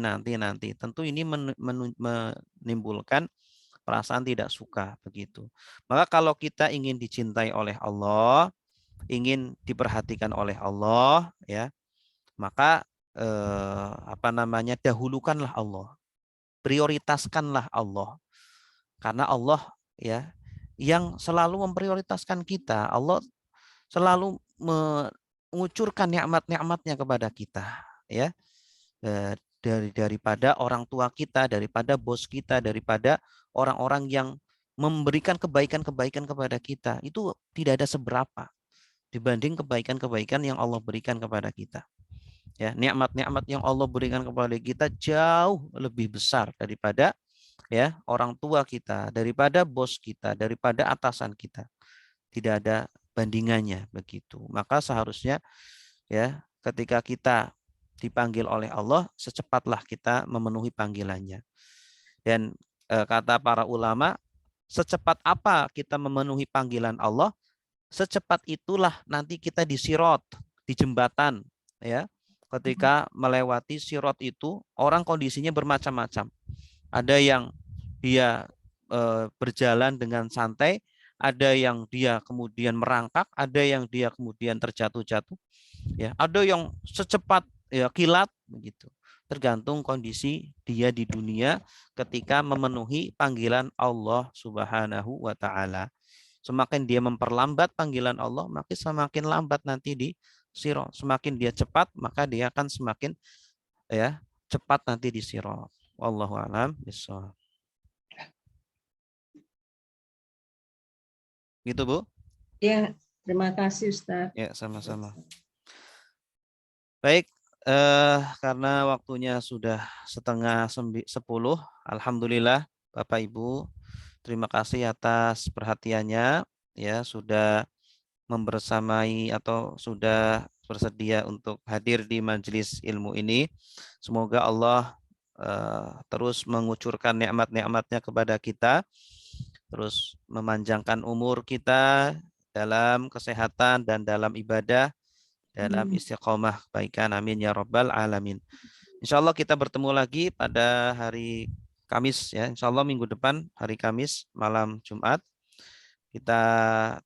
Tentu ini menimbulkan perasaan tidak suka begitu. Maka kalau kita ingin dicintai oleh Allah, ingin diperhatikan oleh Allah, ya, maka dahulukanlah Allah, prioritaskanlah Allah, karena Allah ya yang selalu memprioritaskan kita. Allah selalu mengucurkan nikmat-nikmatnya kepada kita, ya, daripada orang tua kita, daripada bos kita, daripada orang-orang yang memberikan kebaikan-kebaikan kepada kita, itu tidak ada seberapa dibanding kebaikan-kebaikan yang Allah berikan kepada kita. Ya, nikmat-nikmat yang Allah berikan kepada kita jauh lebih besar daripada ya orang tua kita, daripada bos kita, daripada atasan kita. Tidak ada bandingannya begitu. Maka seharusnya ya ketika kita dipanggil oleh Allah, secepatlah kita memenuhi panggilannya. Dan kata para ulama, secepat apa kita memenuhi panggilan Allah, secepat itulah nanti kita di Sirat, di jembatan, ya. Ketika melewati Sirat itu, orang kondisinya bermacam-macam. Ada yang dia berjalan dengan santai, ada yang dia kemudian merangkak, ada yang dia kemudian terjatuh-jatuh, ya. Ada yang secepat ya kilat begitu. Tergantung kondisi dia di dunia ketika memenuhi panggilan Allah Subhanahu wa taala. Semakin dia memperlambat panggilan Allah, maka semakin lambat nanti di Sirat. Semakin dia cepat, maka dia akan semakin ya cepat nanti di Sirat. Wallahu a'lam bishawab. Gitu, Bu? Ya, terima kasih Ustaz. Ya, sama-sama. Baik, karena waktunya sudah 9:30, alhamdulillah Bapak Ibu, terima kasih atas perhatiannya, ya sudah membersamai atau sudah bersedia untuk hadir di majelis ilmu ini. Semoga Allah terus mengucurkan nikmat-nikmatnya kepada kita, terus memanjangkan umur kita dalam kesehatan dan dalam ibadah, dalam istiqomah kebaikan. Amin ya rabbal alamin. Insya Allah kita bertemu lagi pada hari Kamis ya. Insya Allah minggu depan hari Kamis malam Jumat. Kita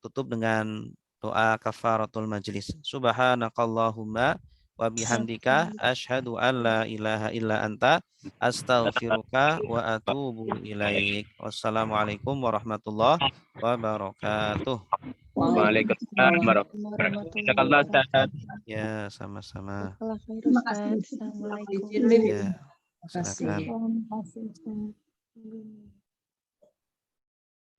tutup dengan doa kafaratul majlis. Subhanakallahumma wa bihamdika asyhadu an la ilaha illa anta astaghfiruka wa atubu ilaik. Wassalamualaikum warahmatullahi wabarakatuh. Waalaikumsalam warahmatullahi wabarakatuh. Ya, sama-sama. Terima kasih. Assalamualaikum. Ya, Terima kasih. silakan. Terima kasih. Ustaz.